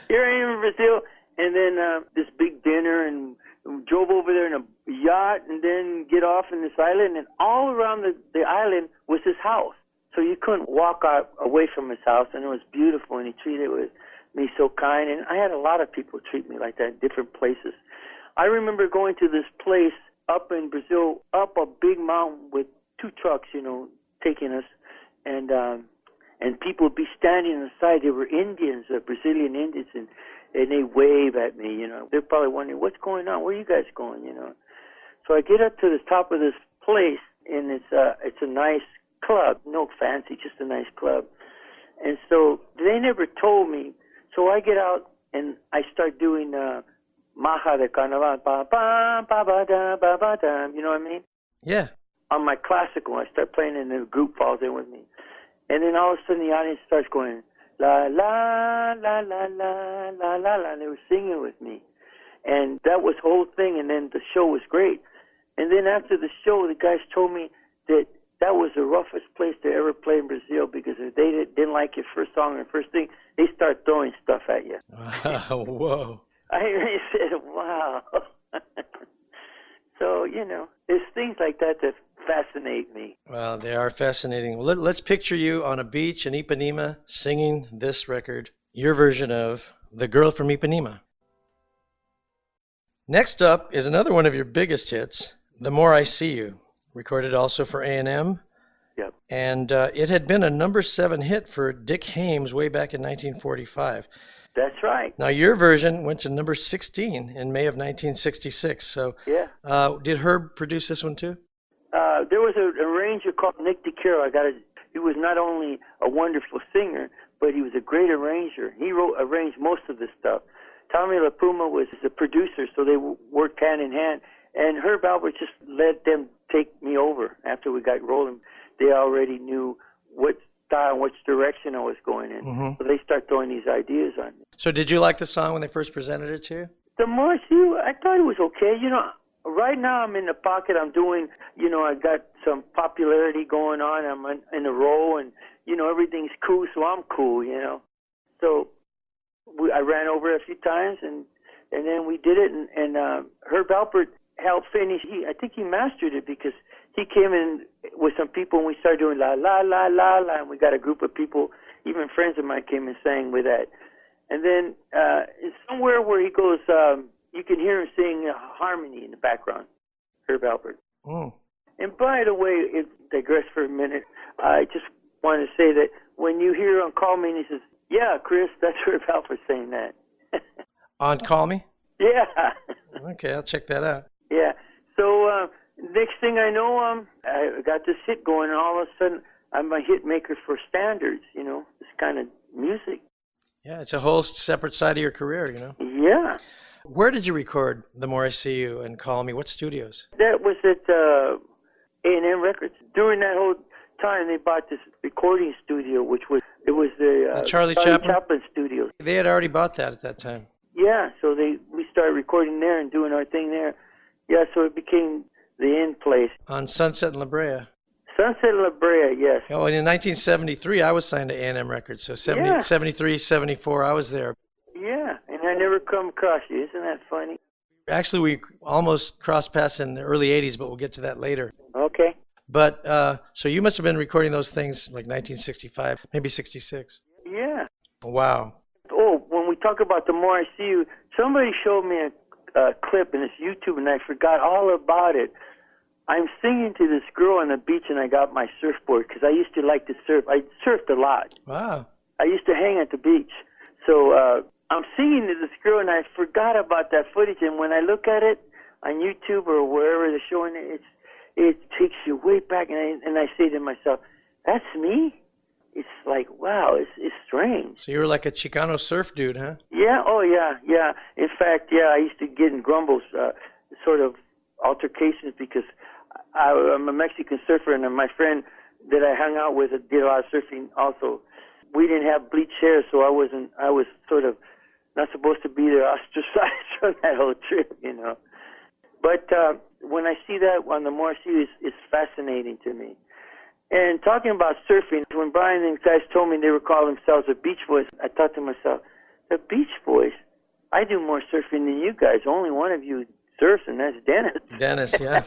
here I am in Brazil, and then this big dinner, and drove over there in a yacht, and then get off in this island, and all around the island was his house. So you couldn't walk out away from his house, and it was beautiful, and he treated me so kind, and I had a lot of people treat me like that in different places. I remember going to this place up in Brazil, up a big mountain with 2 trucks, you know, taking us, and people would be standing on the side. They were Indians, Brazilian Indians, and they wave at me, you know. They're probably wondering, what's going on? Where are you guys going, you know? So I get up to the top of this place, and it's a nice club, no fancy, just a nice club. And so they never told me. So I get out, and I start doing Maja de Carnaval, ba ba ba ba da ba ba da. You know what I mean? yeah, On my classical, I start playing, and the group falls in with me. And then all of a sudden, the audience starts going la la la la la la la la. And they were singing with me, and that was the whole thing. And then the show was great. And then after the show, the guys told me that was the roughest place to ever play in Brazil, because if they didn't like your first song or first thing, they start throwing stuff at you. Whoa. I said, wow. So, you know, there's things like that fascinate me. Well, they are fascinating. Well, let's picture you on a beach in Ipanema singing this record, your version of The Girl from Ipanema. Next up is another one of your biggest hits, The More I See You, recorded also for A&M. Yep. And it had been a number 7 hit for Dick Haymes way back in 1945. That's right. Now, your version went to number 16 in May of 1966. So, Yeah. Did Herb produce this one too? There was an arranger called Nick DeCaro. He was not only a wonderful singer, but he was a great arranger. He arranged most of this stuff. Tommy LaPuma was the producer, so they worked hand in hand. And Herb Alpert just let them take me over after we got rolling. They already knew what style, which direction I was going in. Mm-hmm. So they start throwing these ideas on me. So did you like the song when they first presented it to you? The more I see you, I thought it was okay. You know, right now I'm in the pocket. I'm doing, you know, I got some popularity going on. I'm in a row, and, you know, everything's cool, so I'm cool, you know. So I ran over it a few times, and then we did it, and Herb Alpert helped finish. I think he mastered it, because he came in with some people, and we started doing la, la, la, la, la, and we got a group of people, even friends of mine came and sang with that. And then somewhere where he goes, you can hear him sing harmony in the background, Herb Alpert. Mm. And by the way, digress for a minute, I just want to say that when you hear him call me and he says, Yeah, Chris, that's her pal for saying that. On Call Me? Yeah. Okay, I'll check that out. Yeah. So next thing I know, I got this hit going, and all of a sudden I'm a hit maker for standards. This kind of music. Yeah, it's a whole separate side of your career. Yeah. Where did you record The More I See You and Call Me? What studios? That was at A&M Records. During that whole time, they bought this recording studio, which was the Charlie Chaplin studio. They had already bought that at that time. Yeah, so we started recording there and doing our thing there. Yeah, so it became the end place. On Sunset and La Brea. Sunset and La Brea, yes. Oh, and in 1973, I was signed to A&M Records. So 73, 74, I was there. Yeah, and I never come across you. Isn't that funny? Actually, we almost crossed paths in the early 80s, but we'll get to that later. Okay. But, so you must have been recording those things like 1965, maybe 66. Yeah. Wow. Oh, when we talk about The More I See You, somebody showed me a clip in this YouTube, and I forgot all about it. I'm singing to this girl on the beach, and I got my surfboard because I used to like to surf. I surfed a lot. Wow. I used to hang at the beach. So I'm singing to this girl, and I forgot about that footage. And when I look at it on YouTube or wherever they're showing it, it takes you way back. And I say to myself, that's me? It's like, wow, it's strange. So you were like a Chicano surf dude, huh? Yeah, oh yeah, yeah. In fact, yeah, I used to get in grumbles, sort of altercations, because I'm a Mexican surfer, and my friend that I hung out with did a lot of surfing also. We didn't have bleached hair, so I was sort of not supposed to be there, ostracized from that whole trip, But when I see that on The More I See You, it's fascinating to me. And talking about surfing, when Brian and the guys told me they were calling themselves the Beach Boys, I thought to myself, the Beach Boys? I do more surfing than you guys. Only one of you surfs, and that's Dennis. Dennis, yeah.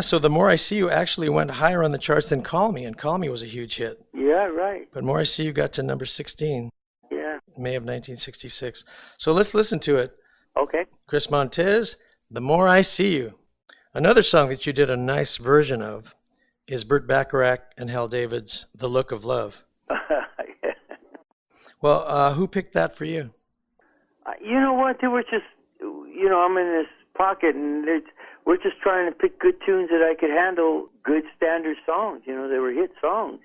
So The More I See You actually went higher on the charts than Call Me, and Call Me was a huge hit. Yeah, right. But More I See You got to number 16. Yeah. May of 1966. So let's listen to it. Okay. Chris Montez, The More I See You. Another song that you did a nice version of is Burt Bacharach and Hal David's The Look of Love. Yeah. Well, who picked that for you? You know what? They were just, I'm in this pocket, and we're just trying to pick good tunes that I could handle, good standard songs. They were hit songs,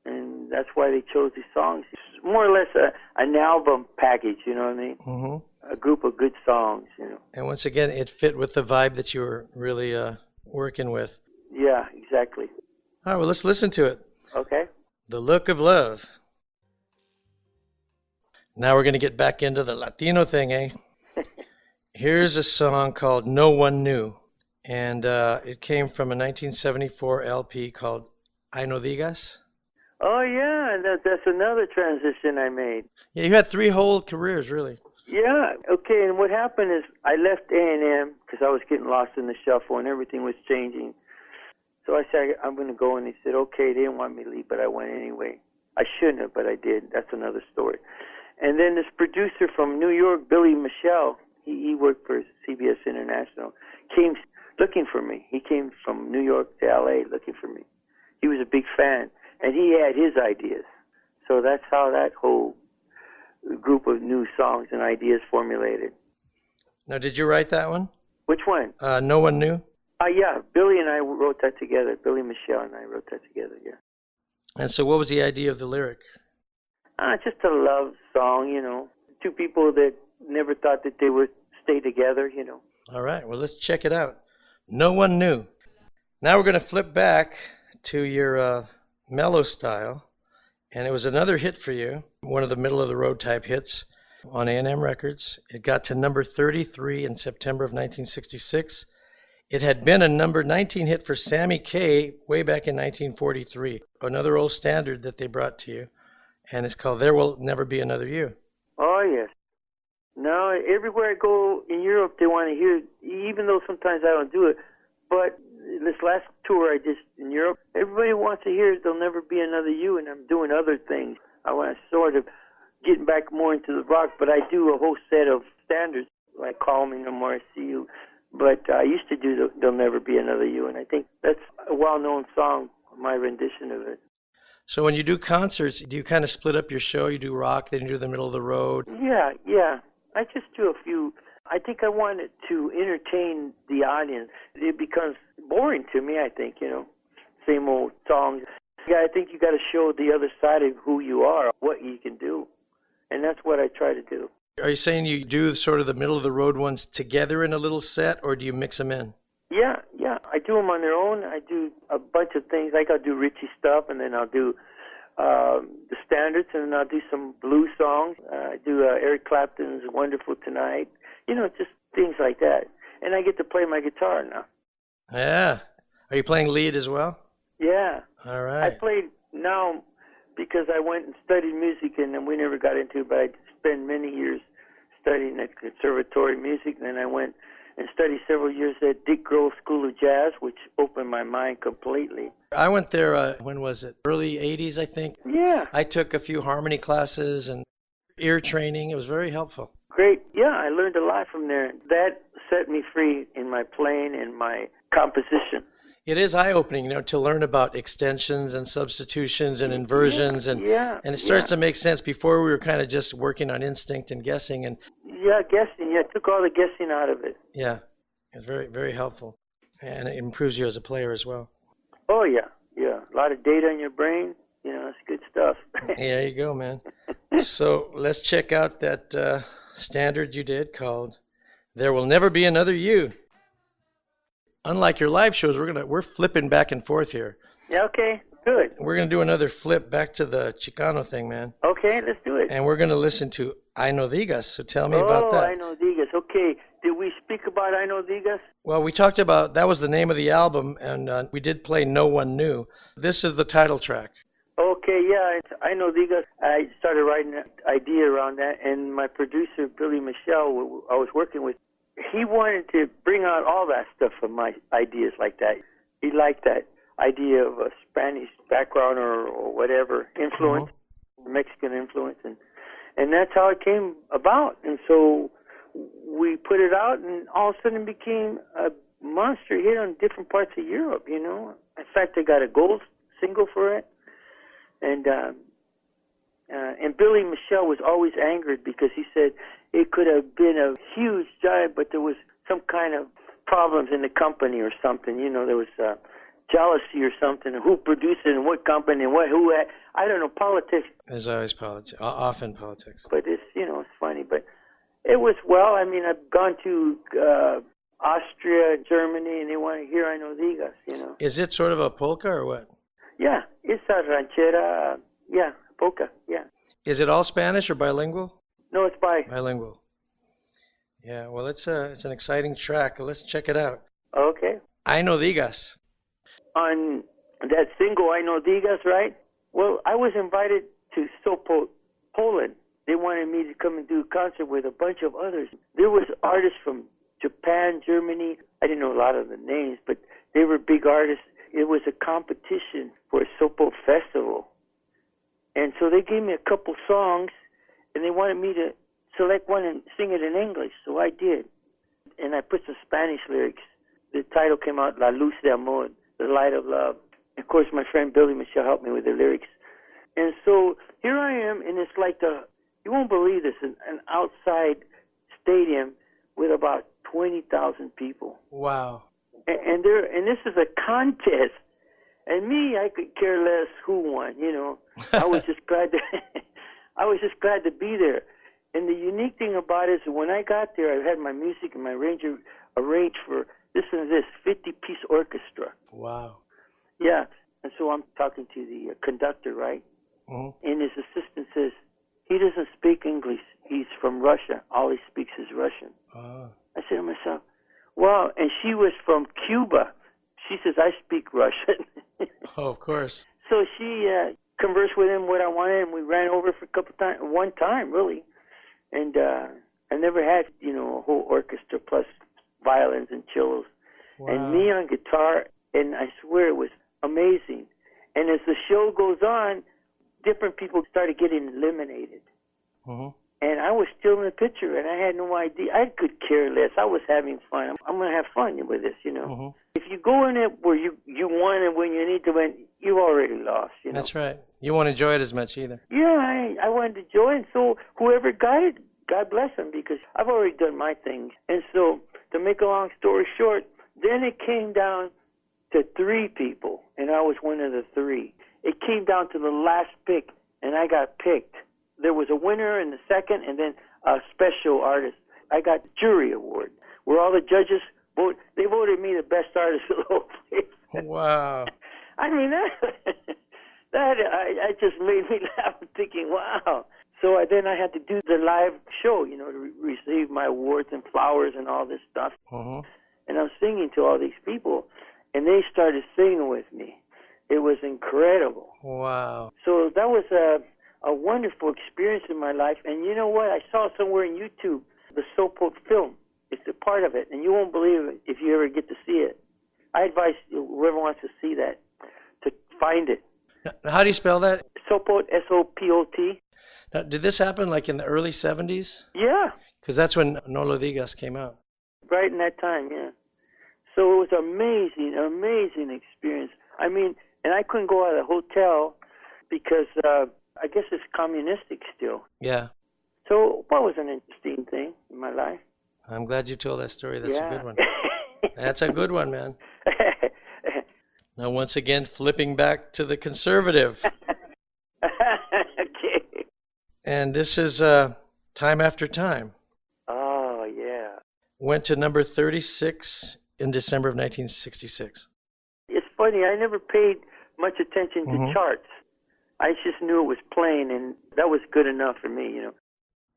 and that's why they chose these songs. It's more or less an album package, you know what I mean? Mm-hmm. A group of good songs, And once again, it fit with the vibe that you were really working with. Yeah, exactly. All right, well, let's listen to it. Okay. The Look of Love. Now we're going to get back into the Latino thing, eh? Here's a song called No One Knew, and it came from a 1974 LP called Know Digas. Oh, yeah, that's another transition I made. Yeah, you had 3 whole careers, really. Yeah, okay, and what happened is I left A&M because I was getting lost in the shuffle and everything was changing. So I said, I'm going to go, and he said, okay. They didn't want me to leave, but I went anyway. I shouldn't have, but I did. That's another story. And then this producer from New York, Billy Michelle, he worked for CBS International, came looking for me. He came from New York to L.A. looking for me. He was a big fan, and he had his ideas. So that's how that whole group of new songs and ideas formulated. Now, did you write that one? Which one? No One Knew? Yeah, Billy and I wrote that together. Billy Michelle and I wrote that together, yeah. And so what was the idea of the lyric? Just a love song, Two people that never thought that they would stay together, All right, well, let's check it out. No One Knew. Now we're going to flip back to your mellow style, and it was another hit for you, one of the middle-of-the-road type hits on A&M Records. It got to number 33 in September of 1966. It had been a number 19 hit for Sammy Kaye way back in 1943, another old standard that they brought to you, and it's called There Will Never Be Another You. Oh, yes. No, everywhere I go in Europe, they want to hear it, even though sometimes I don't do it. But this last tour I did in Europe, everybody wants to hear There'll Never Be Another You, and I'm doing other things. I want to sort of getting back more into the rock, but I do a whole set of standards, like Call Me, No More I See You. But I used to do There'll Never Be Another You, and I think that's a well-known song, my rendition of it. So when you do concerts, do you kind of split up your show? You do rock, then you do the middle of the road? Yeah. I just do a few. I think I wanted to entertain the audience. It becomes boring to me, I think, same old songs. Yeah, I think you got to show the other side of who you are, what you can do. And that's what I try to do. Are you saying you do sort of the middle of the road ones together in a little set, or do you mix them in? Yeah. I do them on their own. I do a bunch of things. Like I'll do Richie stuff, and then I'll do the standards, and then I'll do some blues songs. I do Eric Clapton's Wonderful Tonight. Just things like that. And I get to play my guitar now. Yeah. Are you playing lead as well? Yeah. All right. I played now because I went and studied music, and then we never got into it, but I spent many years studying at conservatory music, and then I went and studied several years at Dick Grove School of Jazz, which opened my mind completely. I went there, when was it? Early 80s, I think. Yeah. I took a few harmony classes and ear training. It was very helpful. Great. Yeah, I learned a lot from there. That set me free in my playing and my composition. It is eye-opening, to learn about extensions and substitutions and inversions, and it starts to make sense. Before we were kind of just working on instinct and guessing, and guessing. Yeah, took all the guessing out of it. Yeah, it's very, very helpful, and it improves you as a player as well. Oh yeah. A lot of data in your brain. It's good stuff. There you go, man. So let's check out that standard you did called "There Will Never Be Another You." Unlike your live shows, we're flipping back and forth here. Yeah, okay, good. We're gonna do another flip back to the Chicano thing, man. Okay, let's do it. And we're gonna listen to I Know Digas. So tell me about that. I Know Digas. Okay, did we speak about I Know Digas? Well, we talked about that was the name of the album, and we did play No One Knew. This is the title track. Okay, yeah, I Know Digas. I started writing an idea around that, and my producer Billy Michelle, who I was working with, he wanted to bring out all that stuff from my ideas like that. He liked that idea of a Spanish background or whatever influence, Mexican influence, and that's how it came about. And so we put it out, and all of a sudden it became a monster hit on different parts of Europe. In fact, I got a gold single for it, and Billy Michelle was always angered because he said it could have been a huge giant, but there was some kind of problems in the company or something. There was jealousy or something. Who produced it and what company and who had, I don't know, politics. There's always politics, often politics. But it's it's funny. But it was I've gone to Austria, Germany, and they want to hear I Know Digas. Is it sort of a polka or what? Yeah, it's a ranchera. Yeah, polka. Yeah. Is it all Spanish or bilingual? No, it's bilingual. Yeah, well, it's an exciting track. Let's check it out. Okay. I Know Digas. On that single, I Know Digas, right? Well, I was invited to Sopot, Poland. They wanted me to come and do a concert with a bunch of others. There was artists from Japan, Germany. I didn't know a lot of the names, but they were big artists. It was a competition for a Sopot festival. And so they gave me a couple songs, and they wanted me to select one and sing it in English, so I did. And I put some Spanish lyrics. The title came out, La Luz del Mor, the light of love. Of course, my friend Billy Michelle helped me with the lyrics. And so here I am, and it's like you won't believe this, an outside stadium with about 20,000 people. Wow. And this is a contest. And me, I could care less who won, I was just glad to be there. And the unique thing about it is when I got there, I had my music and my arranger arranged for this 50-piece orchestra. Wow. Yeah. And so I'm talking to the conductor, right? Mm-hmm. And his assistant says, he doesn't speak English. He's from Russia. All he speaks is Russian. I said to myself, wow. And she was from Cuba. She says, I speak Russian. Oh, of course. So she conversed with him what I wanted, and we ran over for one time, really. And I never had, a whole orchestra plus violins and cellos. Wow. And me on guitar, and I swear it was amazing. And as the show goes on, different people started getting eliminated. Mm-hmm. And I was still in the picture, and I had no idea. I could care less. I was having fun. I'm going to have fun with this, Mm-hmm. If you go in it where you won and when you need to win, you already lost, you know. That's right. You won't enjoy it as much either. Yeah, I wanted to join. So whoever got it, God bless him, because I've already done my things. And so to make a long story short, then it came down to 3 people, and I was one of the 3. It came down to the last pick, and I got picked. There was a winner in the second, and then a special artist. I got jury award, where all the judges they voted me the best artist of the whole place. Wow. I mean, I just made me laugh, thinking, wow. So then I had to do the live show, you know, to receive my awards and flowers and all this stuff. Uh-huh. And I'm singing to all these people, and they started singing with me. It was incredible. Wow. So that was a wonderful experience in my life. And you know what? I saw somewhere on YouTube the Soapboat film. It's a part of it, and you won't believe it if you ever get to see it. I advise whoever wants to see that to find it. Now, how do you spell that? Soapboat, S-O-P-O-T. Now, did this happen like in the early 70s? Yeah, Because that's when Know Digas came out. right in that time, yeah. So it was amazing experience. I mean, and I couldn't go out of the hotel because I guess it's communistic still. Yeah. So that was an interesting thing in my life. I'm glad you told that story. That's Yeah. a good one. That's a good one, man. Now, once again, flipping back to the conservative. Okay. And this is Time After Time. Oh, yeah. Went to number 36 in December of 1966. It's funny, I never paid much attention to Mhm. charts. I just knew it was playing, and that was good enough for me, you know.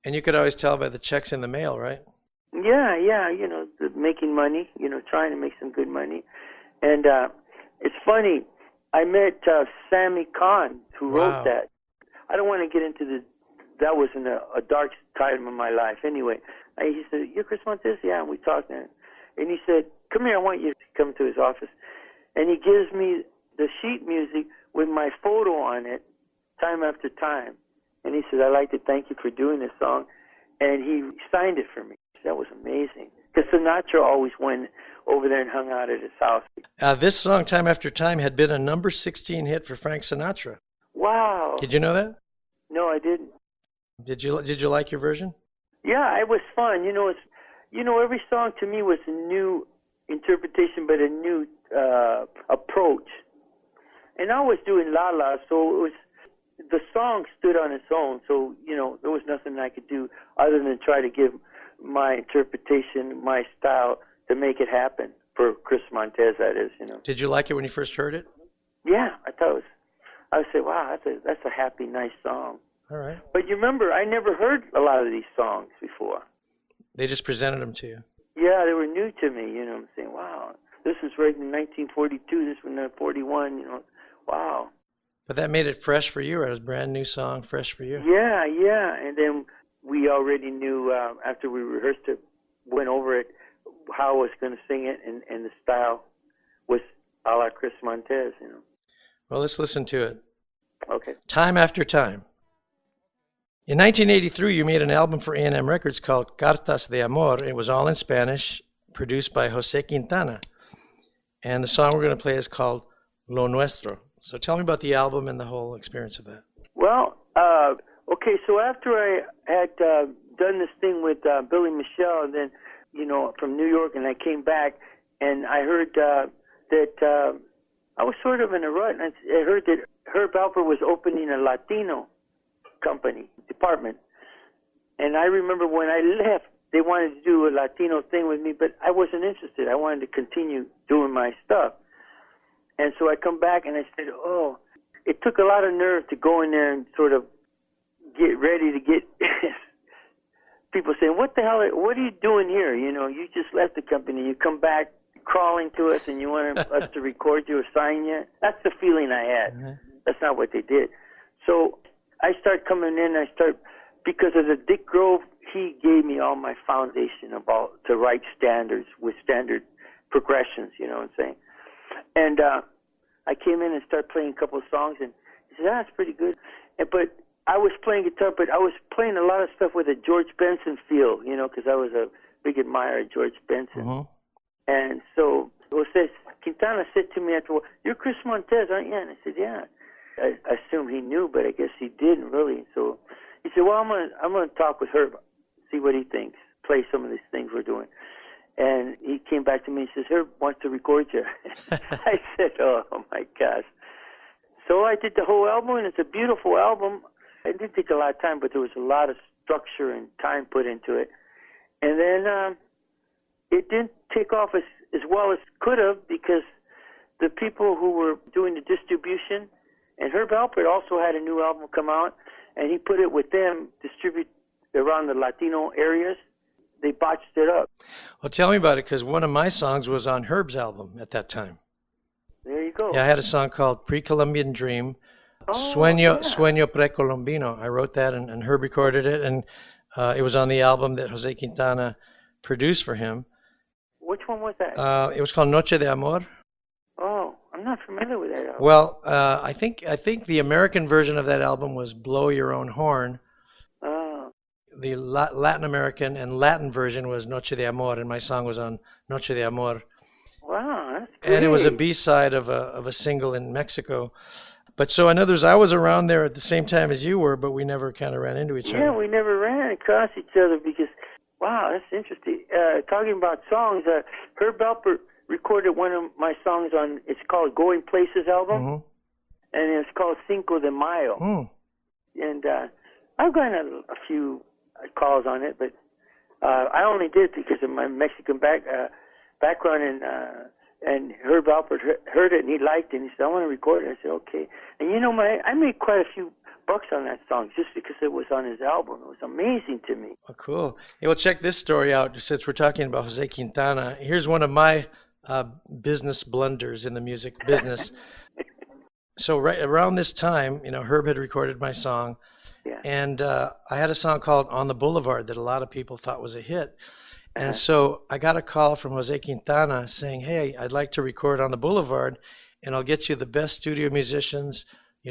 And you could always tell by the checks in the mail, right? Yeah, you know, making money, you know, trying to make some good money. And it's funny, I met Sammy Kahn, who Wow. wrote that. I don't want to get into that was in a dark time of my life. Anyway, he said, "You're Chris Montez?" Yeah, and we talked, and he said, "Come here, I want you to come to his office." And he gives me the sheet music with my photo on it, Time After Time. And he said, "I'd like to thank you for doing this song." And he signed it for me. That was amazing. Because Sinatra always went over there and hung out at his house. This song, Time After Time, had been a number 16 hit for Frank Sinatra. Wow. Did you know that? No, I didn't. Did you like your version? Yeah, it was fun. You know, every song to me was a new interpretation, but a new approach. And I was doing La La, so it was the song stood on its own. So you know, there was nothing I could do other than try to give my interpretation, my style, to make it happen for Chris Montez. That is, you know. Did you like it when you first heard it? Yeah, I thought it was. I would say, wow, that's a happy, nice song. All right. But you remember, I never heard a lot of these songs before. They just presented them to you. Yeah, they were new to me, you know. I'm saying, wow, this was right in 1942, this was in 41, you know. Wow. But that made it fresh for you, right? It was a brand new song, fresh for you. Yeah. And then we already knew, after we rehearsed it, went over it, how I was going to sing it, and the style was a la Chris Montez, you know. Well, let's listen to it. Okay. Time After Time. In 1983, you made an album for A&M Records called Cartas de Amor. It was all in Spanish, produced by Jose Quintana. And the song we're going to play is called Lo Nuestro. So tell me about the album and the whole experience of that. Well, okay, so after I had done this thing with Billy Michel, and then, you know, from New York, and I came back, and I heard that I was sort of in a rut, and I heard that Herb Alpert was opening a Latino department. And I remember when I left, they wanted to do a Latino thing with me, but I wasn't interested. I wanted to continue doing my stuff. And so I come back and I said, oh, it took a lot of nerve to go in there and sort of get ready to get people saying, what the hell, what are you doing here? You know, you just left the company. You come back crawling to us and you want us to record you or sign you. That's the feeling I had. Mm-hmm. That's not what they did. So I start coming in, because of the Dick Grove, he gave me all my foundation about to write standards with standard progressions, you know what I'm saying? And I came in and started playing a couple of songs, and he said, that's pretty good. But I was playing guitar, but I was playing a lot of stuff with a George Benson feel, you know, because I was a big admirer of George Benson. Mm-hmm. And so Jose Quintana said to me after, "You're Chris Montez, aren't you?" And I said, "Yeah." I assumed he knew, but I guess he didn't really. So he said, "Well, I'm gonna talk with Herb, see what he thinks, play some of these things we're doing." And he came back to me and says, "Herb wants to record you." I said, "Oh my gosh." So I did the whole album, and it's a beautiful album. It didn't take a lot of time, but there was a lot of structure and time put into it. And then it didn't take off as well as could have, because the people who were doing the distribution, and Herb Alpert also had a new album come out, and he put it with them, distribute around the Latino areas. They botched it up. Well, tell me about it, because one of my songs was on Herb's album at that time. There you go. Yeah, I had a song called Pre-Columbian Dream, Yeah. Sueño Precolombino. I wrote that, and Herb recorded it, and it was on the album that Jose Quintana produced for him. Which one was that? It was called Noche de Amor. Oh, I'm not familiar with that album. Well, I think the American version of that album was Blow Your Own Horn. Oh. The Latin American and Latin version was Noche de Amor, and my song was on Noche de Amor. Wow, that's great. And it was a B-side of a single in Mexico. But so in others, I was around there at the same time as you were, but we never kind of ran into each other. Yeah, we never ran across each other because, wow, that's interesting. Talking about songs, Herb Alpert recorded one of my songs on, it's called Going Places album, and it's called Cinco de Mayo. And I've gotten a few calls on it, but I only did because of my Mexican background, and Herb Alpert heard it and he liked it, and he said, "I want to record it." I said, "Okay." And you know, I made quite a few bucks on that song just because it was on his album. It was amazing to me. Oh, cool. Hey, well, check this story out. Since we're talking about Jose Quintana, here's one of my business blunders in the music business. So right around this time, Herb had recorded my song, and I had a song called On the Boulevard that a lot of people thought was a hit. And so I got a call from Jose Quintana saying, "Hey, I'd like to record On the Boulevard, and I'll get you the best studio musicians,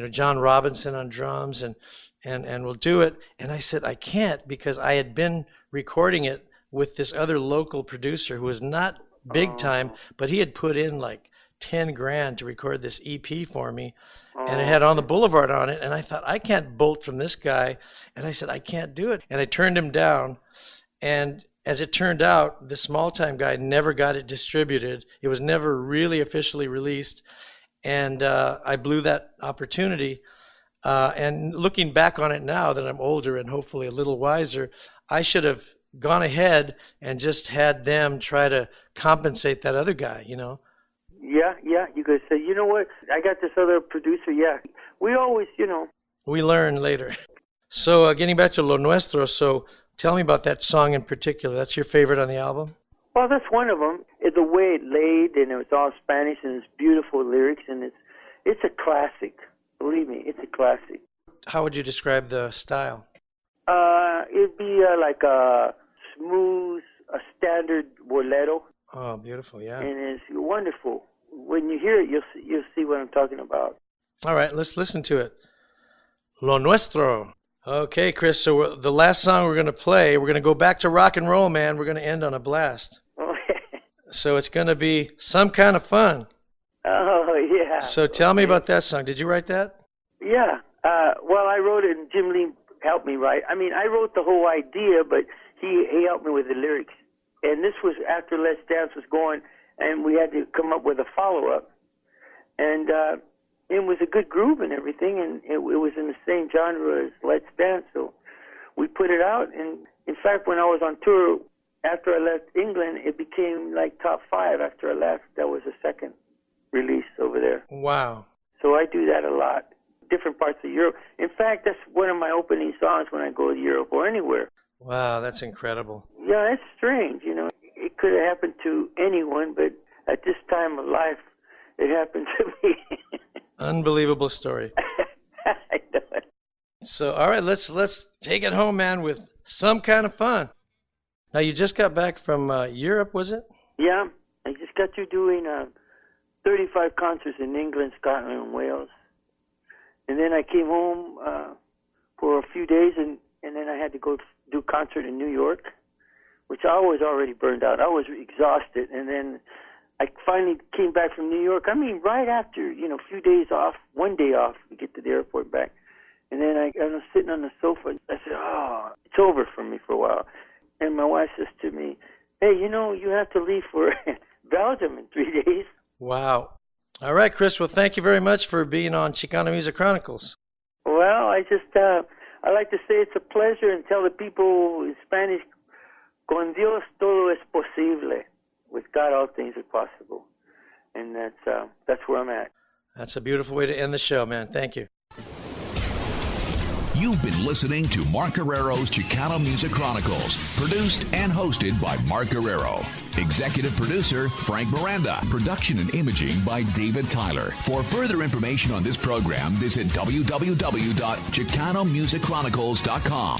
John Robinson on drums, and we'll do it." And I said, "I can't," because I had been recording it with this other local producer who was not big time, but he had put in like 10 grand to record this EP for me, and it had On the Boulevard on it, and I thought, I can't bolt from this guy, and I said, I can't do it, and I turned him down. And as it turned out, the small-time guy never got it distributed. It was never really officially released, and I blew that opportunity. And looking back on it now that I'm older and hopefully a little wiser, I should have gone ahead and just had them try to compensate that other guy, Yeah, you could say, "You know what, I got this other producer." Yeah, we always, We learn later. So getting back to Lo Nuestro, so tell me about that song in particular. That's your favorite on the album? Well, that's one of them. The way it laid, and it was all Spanish, and it's beautiful lyrics, and it's a classic. Believe me, it's a classic. How would you describe the style? It'd be like a smooth, a standard bolero. Oh, beautiful, yeah. And it's wonderful. When you hear it, you'll see what I'm talking about. All right, let's listen to it. Lo Nuestro. Okay, Chris, so the last song we're going to play, we're going to go back to rock and roll, man. We're going to end on a blast. So it's going to be Some Kind of Fun. Oh, yeah. So tell me about that song. Did you write that? Yeah. Well, I wrote it, and Jim Lee helped me write. I mean, I wrote the whole idea, but he helped me with the lyrics. And this was after Let's Dance was going, and we had to come up with a follow-up. And it was a good groove and everything, and it was in the same genre as Let's Dance. So we put it out, and in fact, when I was on tour, after I left England, it became like top 5 after I left. That was the second release over there. Wow. So I do that a lot, different parts of Europe. In fact, that's one of my opening songs when I go to Europe or anywhere. Wow, that's incredible. Yeah, it's strange, It could have happened to anyone, but at this time of life, it happened to me. Unbelievable story. I know it. So, all right, let's take it home, man, with Some Kind of Fun. Now, you just got back from Europe, was it? Yeah, I just got through doing 35 concerts in England, Scotland, and Wales. And then I came home for a few days, and then I had to go do a concert in New York, which I was already burned out. I was exhausted, and then I finally came back from New York. I mean, right after, a few days off, one day off, we get to the airport back. And then I was sitting on the sofa. I said, oh, it's over for me for a while. And my wife says to me, hey, you have to leave for Belgium in 3 days. Wow. All right, Chris. Well, thank you very much for being on Chicano Music Chronicles. Well, I like to say it's a pleasure and tell the people in Spanish, con Dios todo es posible. With God, all things are possible. And that's where I'm at. That's a beautiful way to end the show, man. Thank you. You've been listening to Mark Guerrero's Chicano Music Chronicles, produced and hosted by Mark Guerrero. Executive producer, Frank Miranda. Production and imaging by David Tyler. For further information on this program, visit www.chicanomusicchronicles.com.